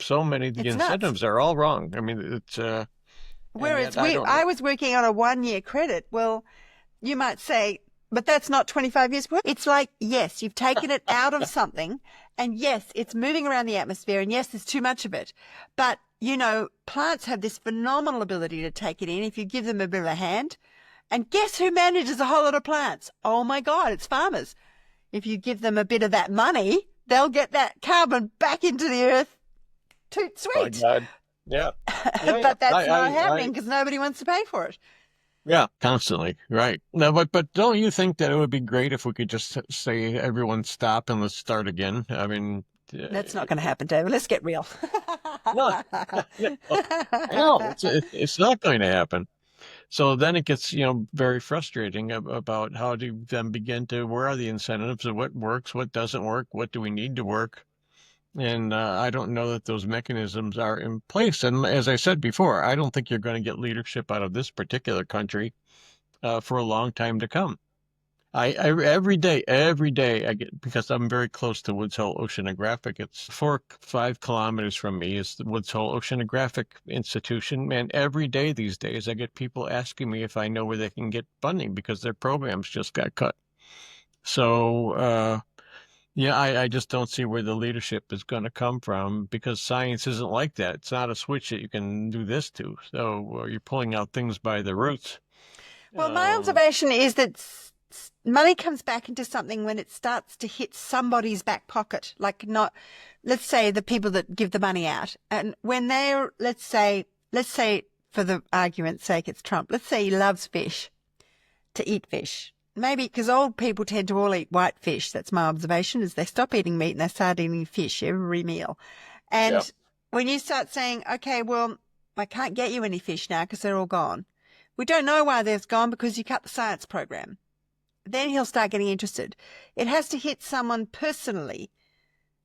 so many. The It's nuts. incentives are all wrong. I mean, and Whereas yet I don't I know. was working on a 1-year credit. Well, you might say, but that's not 25 years work. It's like, yes, you've taken it out of something, and yes, it's moving around the atmosphere, and yes, there's too much of it. But, plants have this phenomenal ability to take it in if you give them a bit of a hand. And guess who manages a whole lot of plants? Oh my God, it's farmers. If you give them a bit of that money, they'll get that carbon back into the earth. Toot My sweet. God. Yeah. Yeah. But that's not I, happening because nobody wants to pay for it. Yeah, constantly. Right. No, but don't you think that it would be great if we could just say everyone stop and let's start again? I mean, That's not going to happen, David. Let's get real. no, no, it's not going to happen. So then it gets, very frustrating about how to then begin to, where are the incentives of what works, what doesn't work, what do we need to work? And I don't know that those mechanisms are in place. And as I said before, I don't think you're going to get leadership out of this particular country for a long time to come. Every day I get, because I'm very close to Woods Hole Oceanographic. It's 5 kilometers from me is the Woods Hole Oceanographic Institution. And every day these days I get people asking me if I know where they can get funding because their programs just got cut. So, yeah, I just don't see where the leadership is going to come from because science isn't like that. It's not a switch that you can do this to. So you're pulling out things by the roots. Well, my observation is that money comes back into something when it starts to hit somebody's back pocket, like not, let's say the people that give the money out. And when they're, let's say for the argument's sake, it's Trump. Let's say he loves fish, to eat fish. Maybe because old people tend to all eat white fish. That's my observation, is they stop eating meat and they start eating fish every meal. And Yep. when you start saying, okay, well, I can't get you any fish now because they're all gone. We don't know why they're gone because you cut the science program. Then he'll start getting interested. It has to hit someone personally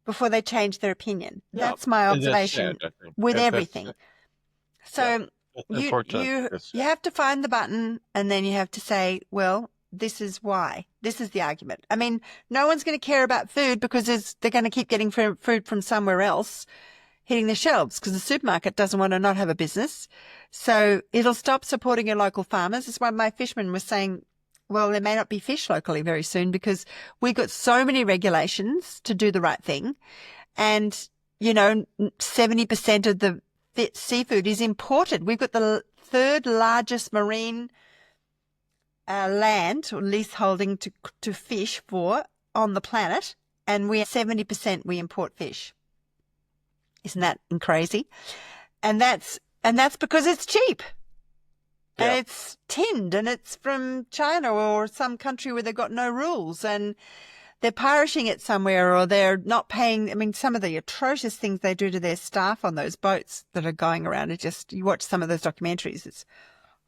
before they change their opinion. Yep. That's my And that's observation sad, I think. with That's everything. So that's you unfortunate. you have to find the button, and then you have to say, well, this is why. This is the argument. I mean, no one's going to care about food because they're going to keep getting food from somewhere else hitting the shelves because the supermarket doesn't want to not have a business. So it'll stop supporting your local farmers. That's why my fisherman was saying, well, there may not be fish locally very soon because we've got so many regulations to do the right thing. And, 70% of the seafood is imported. We've got the third largest marine land or leaseholding to fish for on the planet. And 70% we import fish. Isn't that crazy? And that's because it's cheap. Yeah. And it's tinned and it's from China or some country where they've got no rules and they're pirating it somewhere or they're not paying. I mean, some of the atrocious things they do to their staff on those boats that are going around are just, you watch some of those documentaries, it's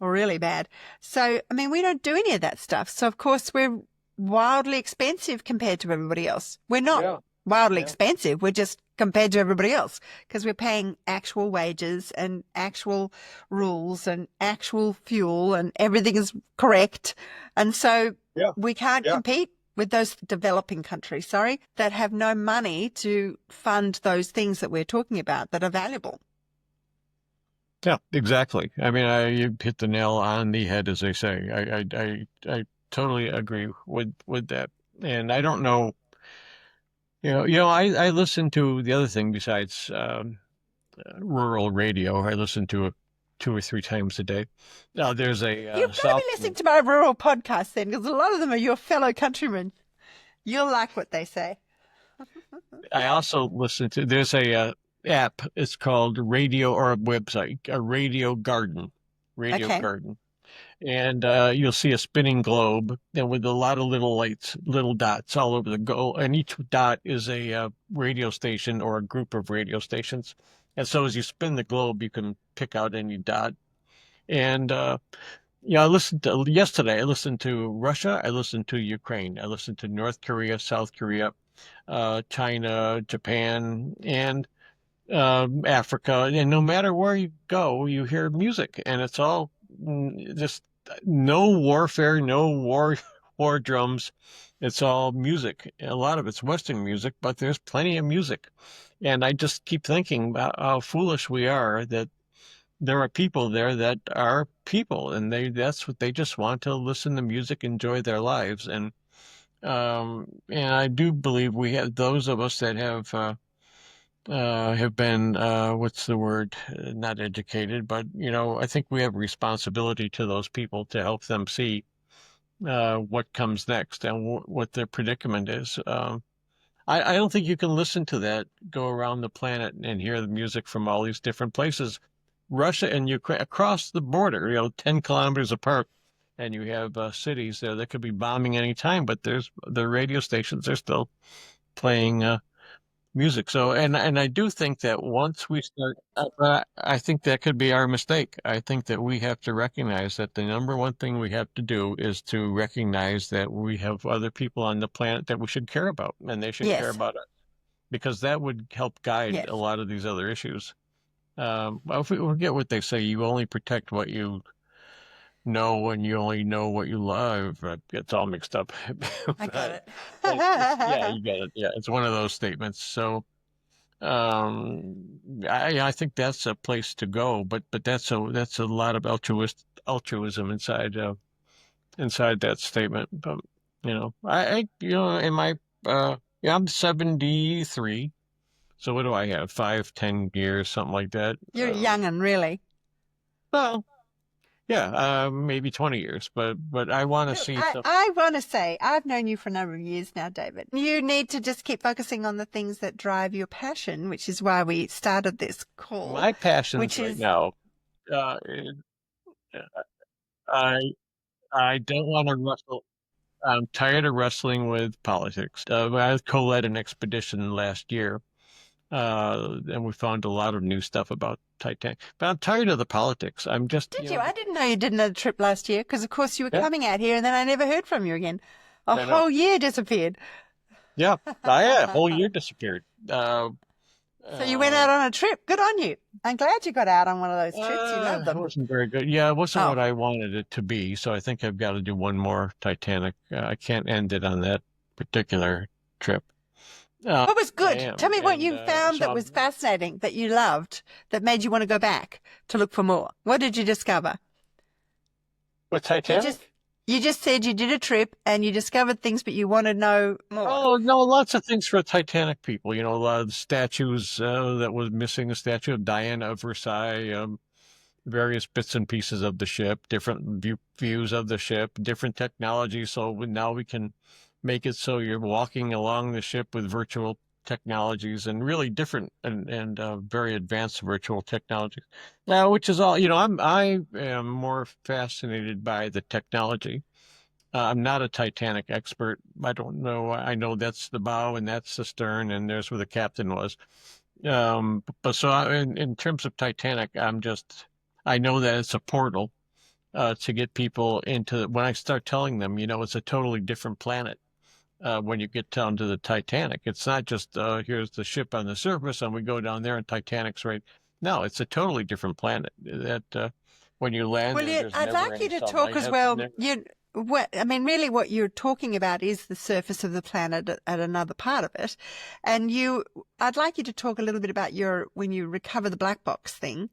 really bad. So, I mean, we don't do any of that stuff. So, of course, we're wildly expensive compared to everybody else. We're not Yeah, wildly yeah, expensive. We're just compared to everybody else because we're paying actual wages and actual rules and actual fuel and everything is correct. And so yeah, we can't yeah. compete with those developing countries, sorry, that have no money to fund those things that we're talking about that are valuable. Yeah, exactly. I mean, you hit the nail on the head, as they say. I totally agree with that. And I don't know, I listen to the other thing besides rural radio. I listen to it 2 or 3 times a day. Now, there's a You've got to be South. listening to my rural podcast then, because a lot of them are your fellow countrymen. You'll like what they say. I also listen to. There's a app. It's called Radio or a website, a Radio Garden, Radio Okay. Garden. And you'll see a spinning globe and with a lot of little lights, little dots all over the go, and each dot is a radio station or a group of radio stations. And so as you spin the globe, you can pick out any dot. And I listened to yesterday. I listened to Russia. I listened to Ukraine. I listened to North Korea, South Korea, China, Japan, and Africa, and no matter where you go, you hear music, and it's all just no warfare, no war drums. It's all music. A lot of it's Western music, but there's plenty of music. And I just keep thinking about how foolish we are that there are people there that are people, and that's what they just want to listen to music, enjoy their lives, and I do believe we have those of us that have been what's the word? Not educated, but I think we have a responsibility to those people to help them see what comes next and what their predicament is. I don't think you can listen to that, go around the planet and hear the music from all these different places. Russia and Ukraine across the border, 10 kilometers apart, and you have cities there that could be bombing any time, but there's the radio stations are still playing music. So, and I do think that once we start, I think that could be our mistake. I think that we have to recognize that the number one thing we have to do is to recognize that we have other people on the planet that we should care about, and they should care Yes. about us, because that would help guide a Yes. lot of these other issues. Well, if we forget what they say, you only protect what you know, and you only know what you love. It's all mixed up. I got But it. yeah, you got it. Yeah, it's one of those statements. So I think that's a place to go, but that's a lot of altruism inside that statement. But in my I'm 73. So what do I have? 5, 10 years, something like that. You're young and really. Well, yeah, maybe 20 years, but I want to Look, see I, some. I want to say, I've known you for a number of years now, David. You need to just keep focusing on the things that drive your passion, which is why we started this call, My passions which right is, now. Uh, I I don't want to wrestle. I'm tired of wrestling with politics. I co-led an expedition last year, and we found a lot of new stuff about Titanic. But I'm tired of the politics. I'm just, did you? I didn't know you did another trip last year because, of course, you were yeah, coming out here and then I never heard from you again. A I know. whole year disappeared. Yeah, yeah, a whole year disappeared. So you went out on a trip. Good on you. I'm glad you got out on one of those trips. You love It them. wasn't very good. Yeah, it wasn't Oh, what I wanted it to be. So I think I've got to do one more Titanic. I can't end it on that particular trip. what was I good? Tell am, me what and you found so that was I'm fascinating, that you loved, that made you want to go back to look for more. What did you discover? with You just Titanic. you just said you did a trip and you discovered things, but you want to know more. Oh no, lots of things for Titanic people. A lot of the statues that was missing. A statue of Diana of Versailles. Various bits and pieces of the ship, different views of the ship, different technology. So now we can make it so you're walking along the ship with virtual technologies and really different and very advanced virtual technologies. Now, which is all, I am more fascinated by the technology. I'm not a Titanic expert. I don't know. I know that's the bow and that's the stern and there's where the captain was. But so in terms of Titanic, I know that it's a portal. to get people into. When I start telling them, it's a totally different planet. When you get down to the Titanic, it's not just here's the ship on the surface and we go down there and Titanic's right. No, it's a totally different planet. That when you land Well, there, yet there's I'd never like you any to talk sunlight. as Have well. never. I mean, really, what you're talking about is the surface of the planet at another part of it, and I'd like you to talk a little bit about when you recover the black box thing,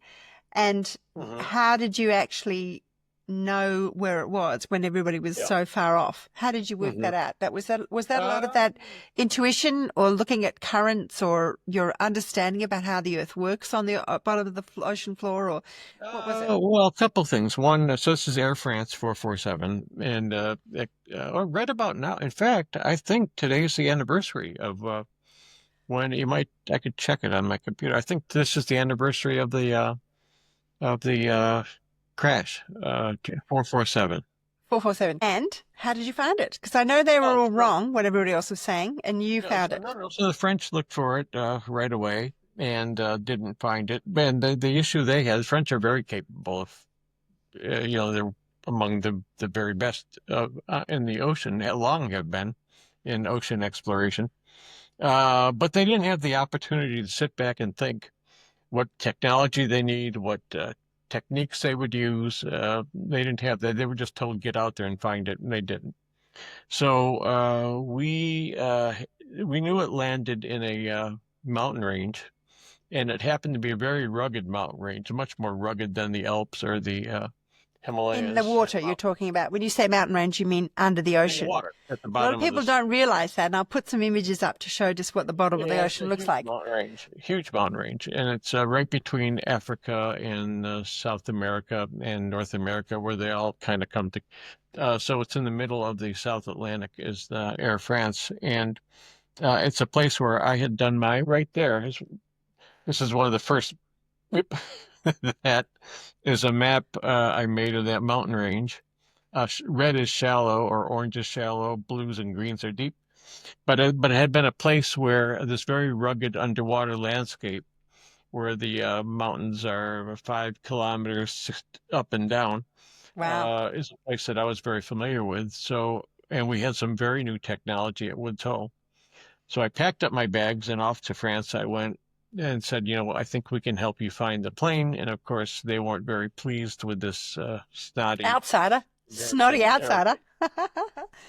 and Mhm. how did you actually know where it was when everybody was Yeah. so far off? How did you work hmm that out? Was that a lot of Uh, that intuition, or looking at currents, or your understanding about how the Earth works on the bottom of the ocean floor, or what was it? well, a couple things. One, so this is Air France 447, and right about now. In fact, I think today's the anniversary of when I could check it on my computer. I think this is the anniversary of the crash, 447. 447. And how did you find it? Because I know they were Oh, all so wrong, what everybody else was saying, and you yeah, found so it. no, no. So the French looked for it right away and didn't find it. And the issue they had, the French are very capable of, they're among the very best in the ocean, long have been in ocean exploration. But they didn't have the opportunity to sit back and think what technology they need, what techniques they would use. They didn't have that. They were just told get out there and find it, and they didn't. So we knew it landed in a mountain range, and it happened to be a very rugged mountain range, much more rugged than the Alps or the In the Himalayas. water, you're talking about. When you say mountain range, you mean under the In the ocean. water at the A lot of bottom of people this. don't realize that, and I'll put some images up to show just what the bottom of the Yeah, it's ocean a looks like. huge mountain range, and it's right between Africa and South America and North America, where they all kind of come to. So it's in the middle of the South Atlantic, is the Air France, and it's a place where I had done my right there. This is one of the first. That is a map I made of that mountain range. Red is shallow, or orange is shallow. Blues and greens are deep. But it had been a place where this very rugged underwater landscape, where the mountains are 5 kilometers up and down, Wow. is a place that I was very familiar with. So, and we had some very new technology at Woods Hole. So I packed up my bags and off to France I went and said, I think we can help you find the plane. And of course, they weren't very pleased with this snotty Outsider. Snotty American. outsider.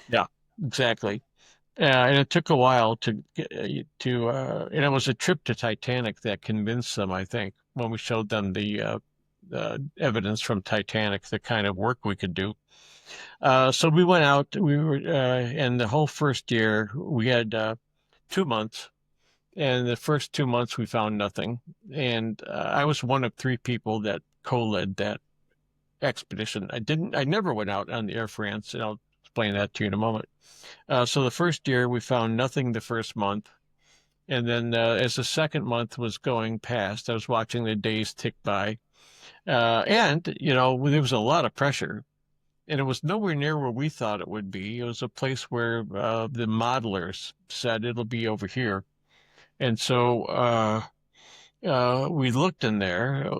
Yeah, exactly. And it took a while and it was a trip to Titanic that convinced them, I think, when we showed them the evidence from Titanic, the kind of work we could do. So we went out, and the whole first year we had 2 months. And the first 2 months we found nothing. And I was one of three people that co-led that expedition. I never went out on the Air France, and I'll explain that to you in a moment. So the first year we found nothing the first month. And then as the second month was going past, I was watching the days tick by. There was a lot of pressure. And it was nowhere near where we thought it would be. It was a place where the modelers said it'll be over here. And so we looked in there.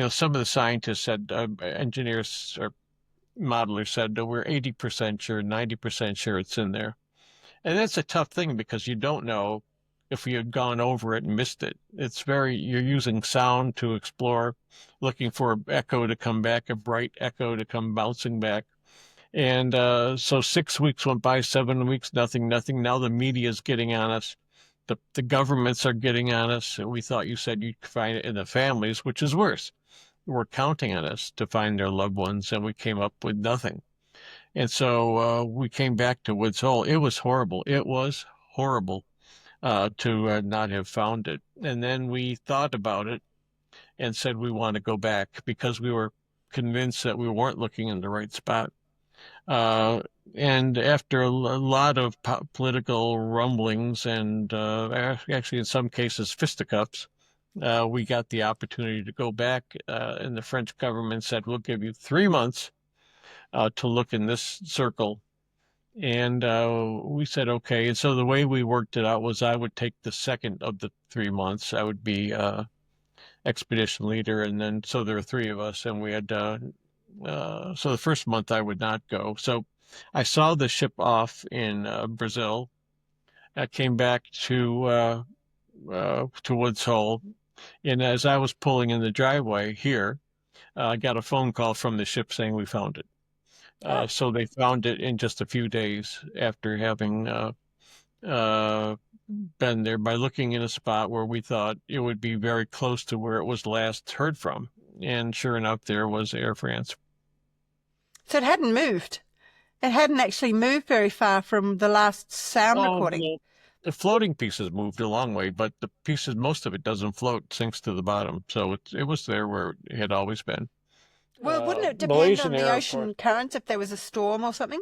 Some of the scientists said, engineers or modelers said, no, we're 80% sure, 90% sure it's in there. And that's a tough thing because you don't know if you had gone over it and missed it. You're using sound to explore, looking for an echo to come back, a bright echo to come bouncing back. And so 6 weeks went by, 7 weeks, nothing, nothing. Now the media is getting on us. The governments are getting on us. We thought you said you'd find it in the families, which is worse. We're counting on us to find their loved ones, and we came up with nothing. And so we came back to Woods Hole. It was horrible. It was horrible to not have found it. And then we thought about it and said we want to go back because we were convinced that we weren't looking in the right spot. Uh, and after a lot of political rumblings and actually in some cases fisticuffs, we got the opportunity to go back. And the French government said, we'll give you 3 months to look in this circle. And we said, okay. And so the way we worked it out was I would take the second of the 3 months. I would be expedition leader. And then, so there were three of us, and we had So the first month I would not go. So I saw the ship off in Brazil. I came back to Woods Hole, and as I was pulling in the driveway here, I got a phone call from the ship saying we found it. Oh, So they found it in just a few days after having uh, been there by looking in a spot where we thought it would be very close to where it was last heard from. And sure enough, there was Air France. so it hadn't moved. It hadn't actually moved very far from the last sound Oh, recording. the floating pieces moved a long way, but the pieces, most of it doesn't float, sinks to the bottom. So it was there where it had always been. Well, wouldn't it depend Malaysian on the Air, of course. ocean currents if there was a storm or something?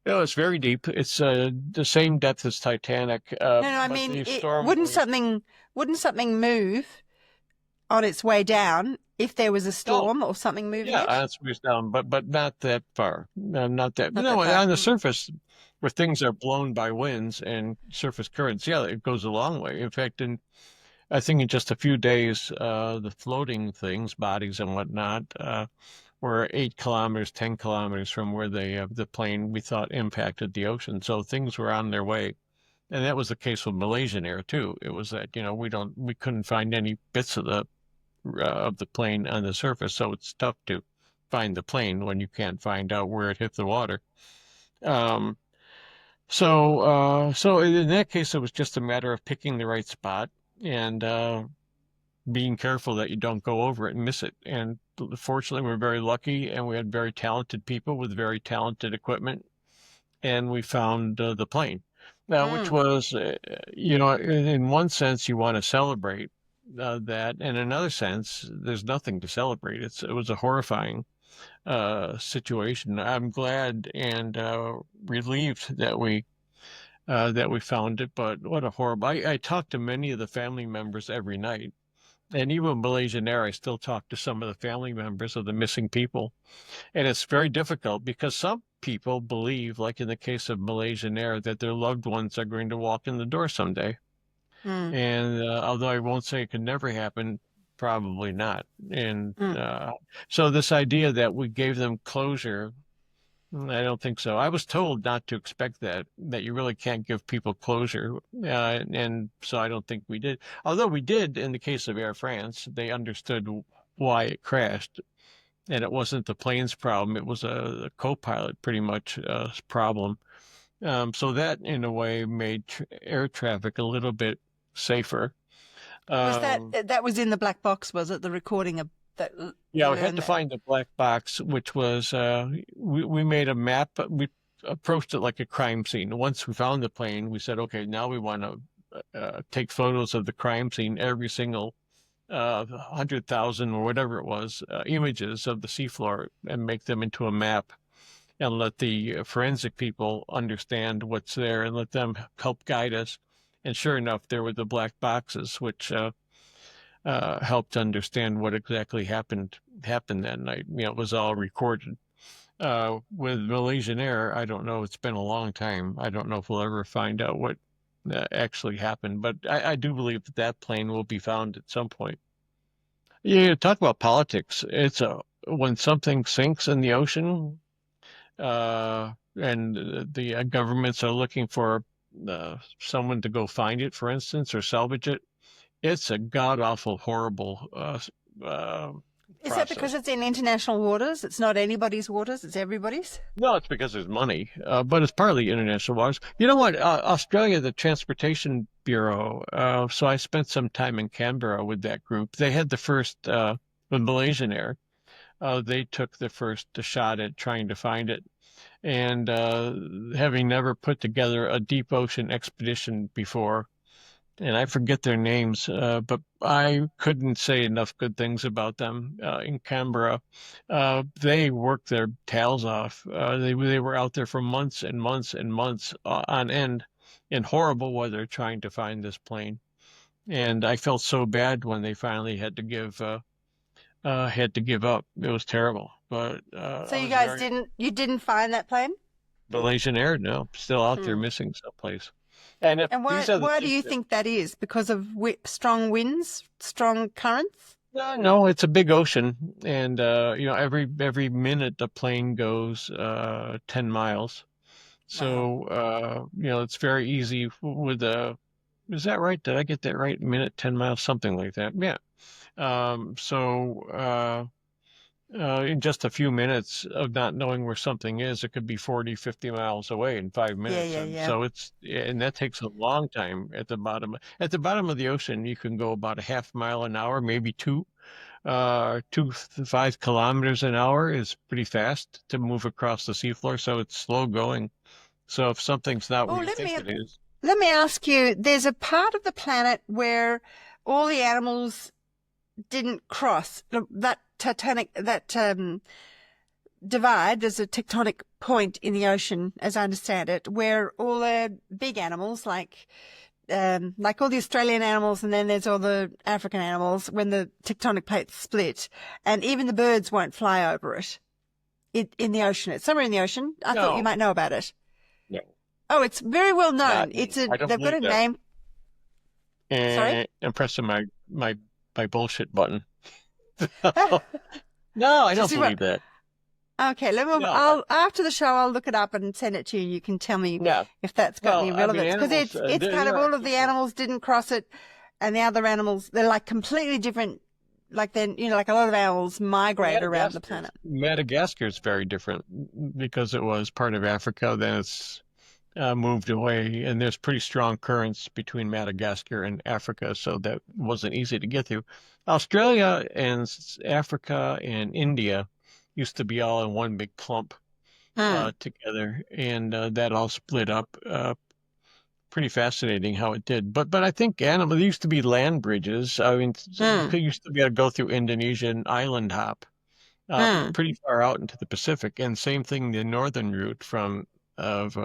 No, it's very deep. It's the same depth as Titanic, No, I but mean, the storm was. wouldn't something move on its way down if there was a Oh, storm or something moving yeah, it? it's squeezed down, but not that far. No, not that. Not that No, far. on the Mm. surface, where things are blown by winds and surface currents, yeah, it goes a long way. In fact, I think in just a few days, the floating things, bodies and whatnot, were 8 kilometers, 10 kilometers from where the plane we thought impacted the ocean. So things were on their way. And that was the case with Malaysian Air too. It was that, we couldn't find any bits of the plane on the surface, so it's tough to find the plane when you can't find out where it hit the water. Um, so in that case, it was just a matter of picking the right spot and being careful that you don't go over it and miss it. And fortunately, we're very lucky, and we had very talented people with very talented equipment, and we found the plane. Which Mm. was, in one sense, you want to celebrate that. In another sense, there's nothing to celebrate. It was a horrifying situation. I'm glad and relieved that we found it, but what a horrible. I talked to many of the family members every night. And even Malaysian Air, I still talk to some of the family members of the missing people. And it's very difficult because some people believe, like in the case of Malaysian Air, that their loved ones are going to walk in the door someday. Mm. And although I won't say it could never happen, probably not. And Mm. so this idea that we gave them closure, I don't think so. I was told not to expect that you really can't give people closure. And so I don't think we did. Although we did in the case of Air France, they understood why it crashed. And it wasn't the plane's problem. It was a co-pilot pretty much problem. So that, in a way, made air traffic a little bit safer. Was that Um, that was in the black box? Was it the recording of that yeah, you we had learned to that? find the black box, which was we made a map. We approached it like a crime scene. Once we found the plane, we said, okay, now we want to take photos of the crime scene, every single 100,000 or whatever it was, images of the seafloor, and make them into a map and let the forensic people understand what's there and let them help guide us. And sure enough, there were the black boxes, which helped understand what exactly happened that night. It was all recorded. With Malaysian Air, I don't know. It's been a long time. I don't know if we'll ever find out what actually happened, but I do believe that plane will be found at some point. You talk about politics. When something sinks in the ocean, and the governments are looking for someone to go find it, for instance, or salvage it. It's a god awful, horrible uh, Is that because process. it's in international waters? It's not anybody's waters, it's everybody's? No, it's because there's money, but it's partly international waters. You know what? Australia, the Transportation Bureau. So I spent some time in Canberra with that group. They had the first, with Malaysian Air. They took the first shot at trying to find it. And having never put together a deep ocean expedition before, and I forget their names, but I couldn't say enough good things about them in Canberra. They worked their tails off. They were out there for months and months and months on end in horrible weather trying to find this plane. And I felt so bad when they finally had to give up. It was terrible, but So I you was guys very. you didn't find that plane? Malaysian Air, no, still out there Hmm. missing someplace. And if And these are the why do things you that, think that is? Because of strong winds, strong currents? No, no, it's a big ocean, and every minute the plane goes 10 miles. Wow. So it's very easy with is that right? Did I get that right? Minute, 10 miles, something like that. Yeah. In just a few minutes of not knowing where something is, it could be 40, 50 miles away in five Yeah, minutes. yeah, And yeah. so and that takes a long time at the bottom. At the bottom of the ocean, you can go about a half mile an hour, maybe two. 5 kilometers an hour is pretty fast to move across the seafloor. So it's slow going. So if something's not Oh, where you think it is, let me ask you, there's a part of the planet where all the animals didn't cross. Look, that Titanic, that divide, there's a tectonic point in the ocean, as I understand it, where all the big animals, like all the Australian animals, and then there's all the African animals, when the tectonic plates split, and even the birds won't fly over it in the ocean. It's somewhere in the ocean. I thought you no, might know about it. no, Oh, it's very well not known. me. I don't They've got believe a that. name. Sorry? And I'm pressing my bullshit button. No, I don't See what? believe that. Okay, No, I'll after the show I'll look it up and send it to you. You can tell me no. if that's got Well, any I mean, relevance because animals. it's kind There of are all of the people. animals didn't cross it, and the other animals they're like completely different. Like then like a lot of animals migrate around the planet. Madagascar is very different because it was part of Africa. Then it's moved away, and there's pretty strong currents between Madagascar and Africa, so that wasn't easy to get through. Australia and Africa and India used to be all in one big clump Hmm. together, and that all split up. Pretty fascinating how it did. But I think animal there used to be land bridges. I mean, you Hmm. could used to be able to go through Indonesian island hop Hmm. pretty far out into the Pacific, and same thing the northern route from of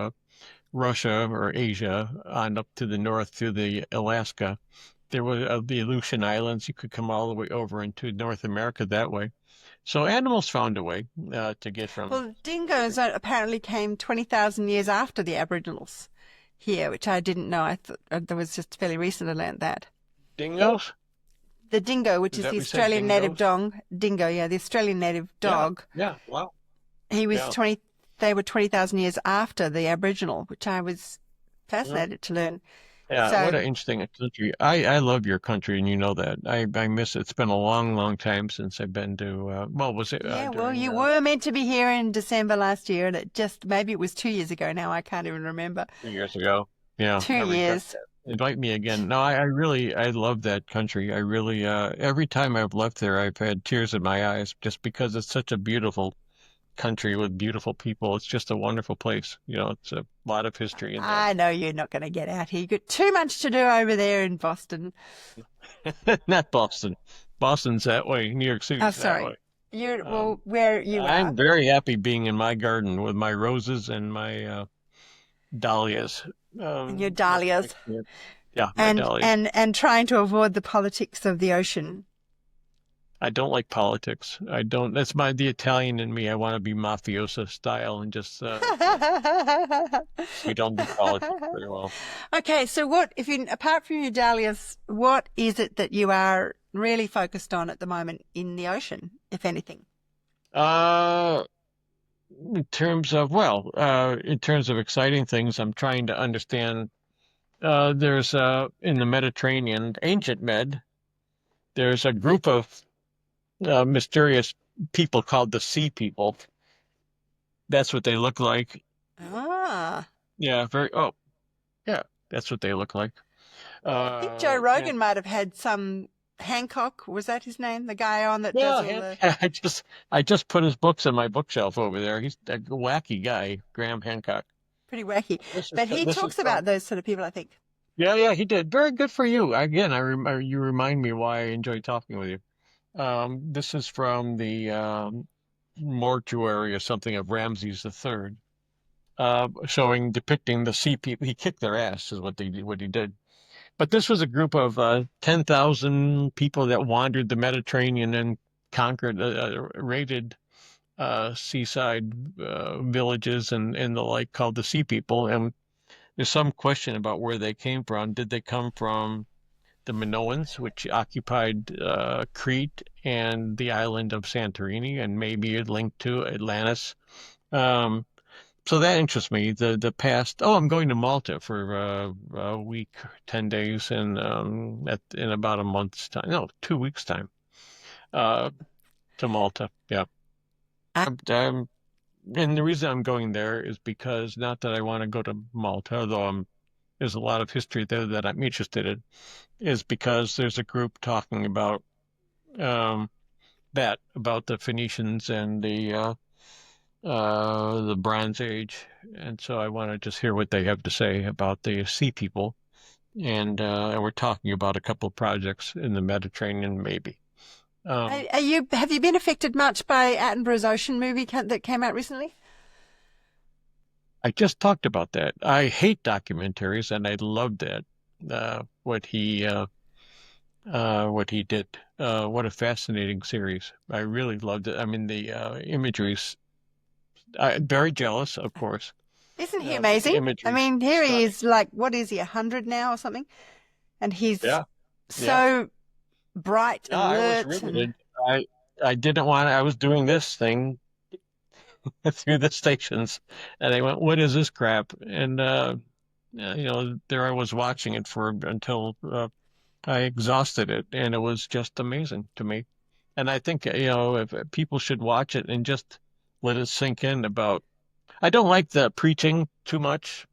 Russia or Asia on up to the north to the Alaska. There were the Aleutian Islands. You could come all the way over into North America that way. So animals found a way to get from Well, every dingoes apparently came 20,000 years after the Aboriginals here, which I didn't know. I thought that was just fairly recent. I learned that. dingoes. The dingo, which Is is that the we said Australian native dingoes? dog, dingo, yeah, the Australian native Yeah, dog. yeah, wow, He was yeah. 20, they were 20,000 years after the Aboriginal, which I was Yeah. fascinated to learn. Yeah, what So, an interesting country. I love your country, and you know that. I miss it. It's been a long, long time since I've been to. Well, was it yeah, well, during you were meant to be here in December last year, and maybe it was 2 years ago now. I can't even remember. 2 years ago? Yeah, Two I regret years. that. Invite me again. No, I really I love that country. I really every time I've left there, I've had tears in my eyes just because it's such a beautiful country with beautiful people. It's just a wonderful place. It's a lot of history in that. I know you're not going to get out here. You've got too much to do over there in Boston. Not Boston. Boston's that way. New York Oh, City's that sorry. way. Well, Um, where you I'm are very happy being in my garden with my roses and my dahlias. and your That's dahlias yeah, my dahlias. and trying to avoid the politics of the ocean. I don't like politics. I don't. That's the Italian in me. I want to be mafiosa style and just we don't do politics very well. Okay, so what, if you, apart from your dahlias, what is it that you are really focused on at the moment in the ocean, if anything? Uh, in terms of exciting things, I'm trying to understand. There's in the Mediterranean, ancient Med. There's a group of mysterious people called the Sea People. That's what they look like. Ah, Yeah, very. Oh, yeah, that's what they look like. I think Joe And Rogan might have had some Hancock, was that his name? The guy on that does yeah, all the I just put his books on my bookshelf over there. He's a wacky guy, Graham Hancock. pretty wacky. This is But he this is talks from. about those sort of people, I think. Yeah, yeah, he did. Very good for you. Again, you remind me why I enjoy talking with you. This is from the mortuary or something of Ramses III, showing depicting the sea people. He kicked their ass, is what he did. But this was a group of 10,000 people that wandered the Mediterranean and conquered, raided seaside villages and the like, called the Sea People. And there's some question about where they came from. Did they come from the Minoans, which occupied Crete and the island of Santorini, and maybe a link to Atlantis. Um, so that interests me. The past. Oh, I'm going to Malta for a week, 10 days, in about a month's time. No, 2 weeks time. Uh, to Malta. Yeah. I'm and the reason I'm going there is because not that I want to go to Malta, although there's a lot of history there that I'm interested in, is because there's a group talking about um, about the Phoenicians and the Bronze Age, and so I want to just hear what they have to say about the sea people, and we're talking about a couple of projects in the Mediterranean, maybe. Have you been affected much by Attenborough's Ocean movie that came out recently? I just talked about that. I hate documentaries, and I loved that. What he did. What a fascinating series. I really loved it. I mean, the imagery's very jealous, of course. Isn't he But the amazing? I imagery's mean, here he stunning. is, like, what is he, 100 now or something? And he's Yeah, yeah. so bright No, and I was alert and riveted. I didn't want. I was doing this thing through the stations, and I went, "What is this crap?" And there I was watching it for until I exhausted it, and it was just amazing to me. And I think, if people should watch it and just let it sink in about. I don't like the preaching too much.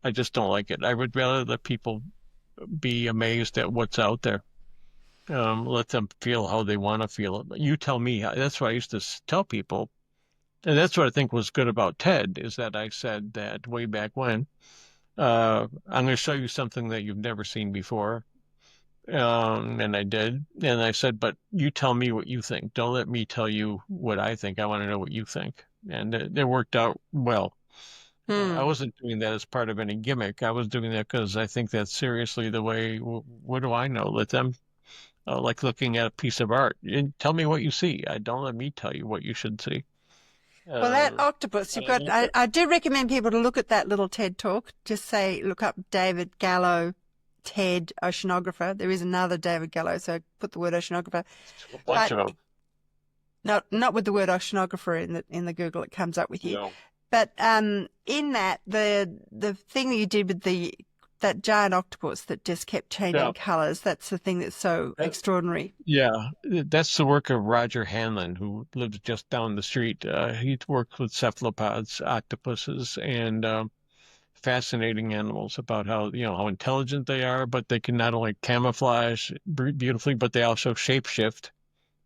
I just don't like it. I would rather let people be amazed at what's out there. Let them feel how they want to feel it. You tell me. That's what I used to tell people. And that's what I think was good about TED, is that I said that way back when, I'm going to show you something that you've never seen before. And I did. And I said, but you tell me what you think. Don't let me tell you what I think. I want to know what you think. And it worked out well. I hmm. wasn't doing that as part of any gimmick. I was doing that because I think that's seriously the way. What do I know? Let them, like looking at a piece of art. Tell me what you see. I don't let me tell you what you should see. Well, that Uh, octopus, and you've I got, loved it. I do recommend people to look at that little TED talk. Just say, look up David Gallo, TED Oceanographer. There is another David Gallo, so put the word oceanographer. A bunch But of them. not with the word oceanographer in the Google, it comes up with you. No. But in that, the thing that you did with that giant octopus that just kept changing Yeah. colors, that's the thing that's so extraordinary. Yeah, that's the work of Roger Hanlon, who lives just down the street. He works with cephalopods, octopuses, and fascinating animals about how intelligent they are, but they can not only camouflage beautifully, but they also shapeshift.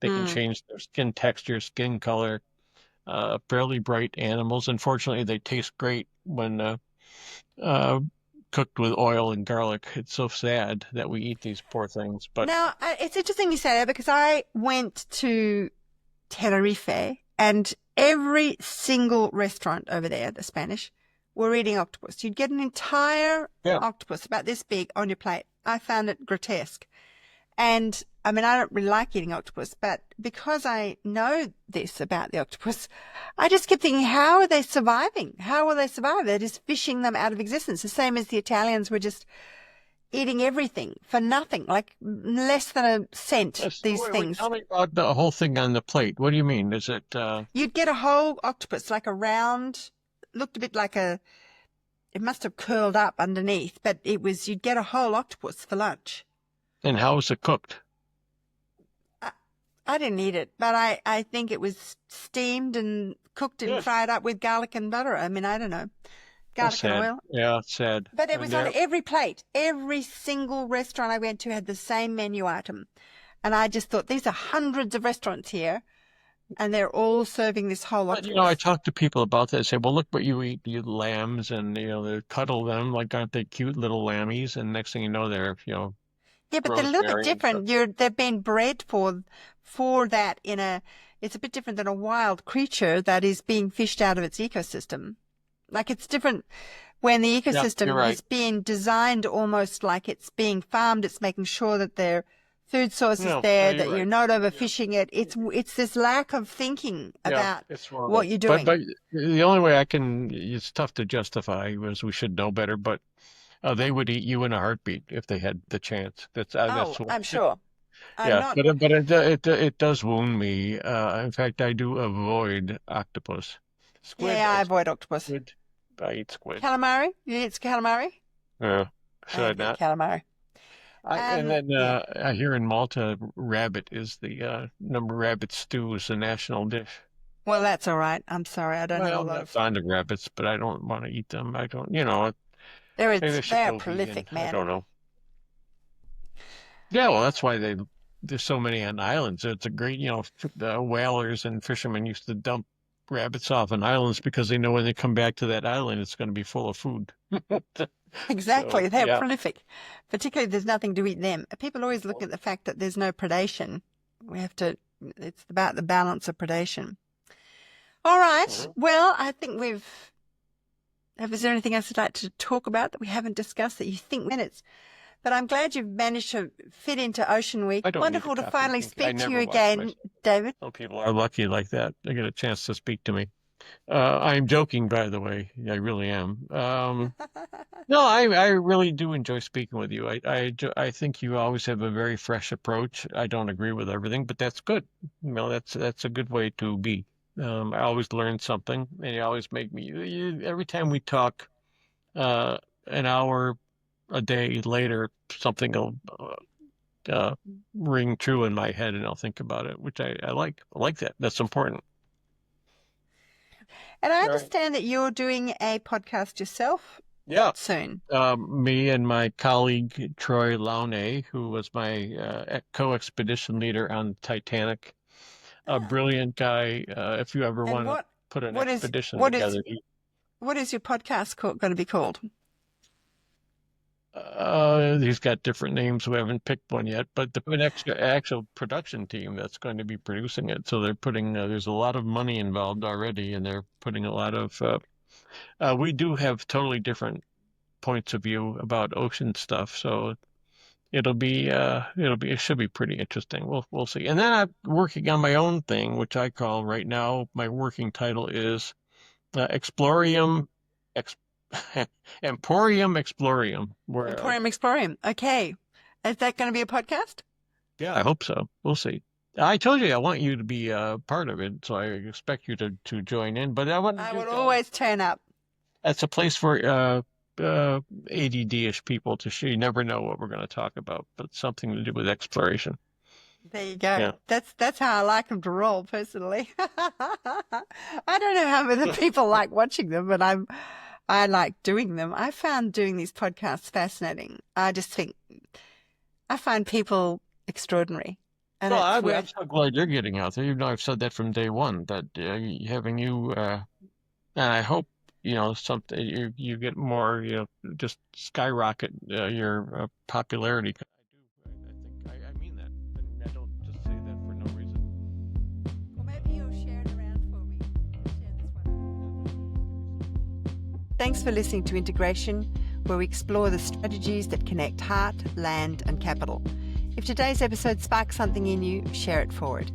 They can Mm. change their skin texture, skin color. Fairly bright animals. Unfortunately, they taste great when uh, cooked with oil and garlic. It's so sad that we eat these poor things, but Now, it's interesting you say that because I went to Tenerife and every single restaurant over there, the Spanish, were eating octopus. You'd get an entire yeah. octopus about this big on your plate. I found it grotesque. And I mean, I don't really like eating octopus, but because I know this about the octopus, I just kept thinking, how are they surviving? How will they survive? They're just fishing them out of existence. The same as the Italians were just eating everything for nothing, like less than a cent, Yes. these Wait, things. tell me about the whole thing on the plate. What do you mean? Is it You'd get a whole octopus, like a round, looked a bit like it must have curled up underneath, but you'd get a whole octopus for lunch. and how is it cooked? I, I didn't eat it, but I think it was steamed and cooked and Good. fried up with garlic and butter. I mean, I don't know, That's garlic and sad. oil. Yeah, it's sad. But I it mean, was on there. every plate. Every single restaurant I went to had the same menu item. And I just thought, these are hundreds of restaurants here, and they're all serving this whole But I octopus. talk to people about that. I say, well, look what you eat. You lambs, and they cuddle them like aren't they cute little lammies? And next thing you know, they're Yeah, but they're a little bit rosemary and stuff. different. They've been bred for that it's a bit different than a wild creature that is being fished out of its ecosystem. Like it's different when the Yeah, you're ecosystem right. is being designed almost like it's being farmed. It's making sure that their food source is No, there, you're that you're right. not Yeah. overfishing it. It's this lack of thinking Yeah, about it's wrong. what you're But doing. the only way it's tough to justify, as we should know better, but They would eat you in a heartbeat if they had the chance. Oh, That's I'm sure. I'm yeah, not. but it does wound me. In fact, I do avoid octopus. Squid, Yeah, I avoid octopus. squid, I eat squid. Calamari? You eat calamari? I Should have I eat not? calamari. And then Yeah. here in Malta, rabbit is the number rabbit stew is the national dish. Well, that's all right. I'm sorry. I don't have a Well, I'm lot not of. fond of rabbits, but I don't want to eat them. I don't, maybe I should They are go vegan. prolific, I man. don't know. Yeah, well, that's why there's so many on islands. It's a great, the whalers and fishermen used to dump rabbits off on islands because they know when they come back to that island, it's going to be full of food. So, Exactly. They're yeah. prolific. Particularly, there's nothing to eat them. People always look at the fact that there's no predation. It's about the balance of predation. All right. Well, I think is there anything else you'd like to talk about that we haven't discussed that you think minutes? But I'm glad you've managed to fit into Ocean Week. I don't need Wonderful a to copy. finally I speak to you never watch again, myself. David. Some people are lucky like that. They get a chance to speak to me. I'm joking, by the way. I really am. No, I really do enjoy speaking with you. I think you always have a very fresh approach. I don't agree with everything, but that's good. That's a good way to be. I always learn something, and you always make me. Every time we talk, an hour a day later, something will uh, ring true in my head, and I'll think about it, which I like. I like that. That's important. And I All right. understand that you're doing a podcast yourself Yeah. soon. Me and my colleague Troy Launay, who was my co-expedition leader on Titanic, a brilliant guy. If you ever And want to put an what is expedition what is together, what is your podcast going to be called? he's got different names. We haven't picked one yet, but an actual production team that's going to be producing it. So they're putting there's a lot of money involved already, and they're putting a lot of. We do have totally different points of view about ocean stuff, so it should be pretty interesting. We'll see. And then I'm working on my own thing, which I call right now, my working title is Explorium Ex Emporium Explorium. Emporium Explorium. Okay. Is that going to be a podcast? Yeah, I hope so. We'll see. I told you I want you to be part of it, so I expect you to join in. But I would always turn up. That's a place for ADD-ish people to share. You never know what we're going to talk about, but something to do with exploration. There you go. Yeah. That's how I like them to roll, personally. I don't know how other people like watching them, but I like doing them. I found doing these podcasts fascinating. I find people extraordinary. And Well, I'm so glad you're getting out there. Even though I've said that from day one, that having you, and I hope something you get more, just skyrocket your popularity. I mean that, and I don't just say that for no reason. Well, maybe you'll share it around for me. Share this one. Thanks for listening to Integration, where we explore the strategies that connect heart, land, and capital. If today's episode sparks something in you, share it forward.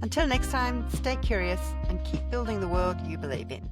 Until next time, stay curious and keep building the world you believe in.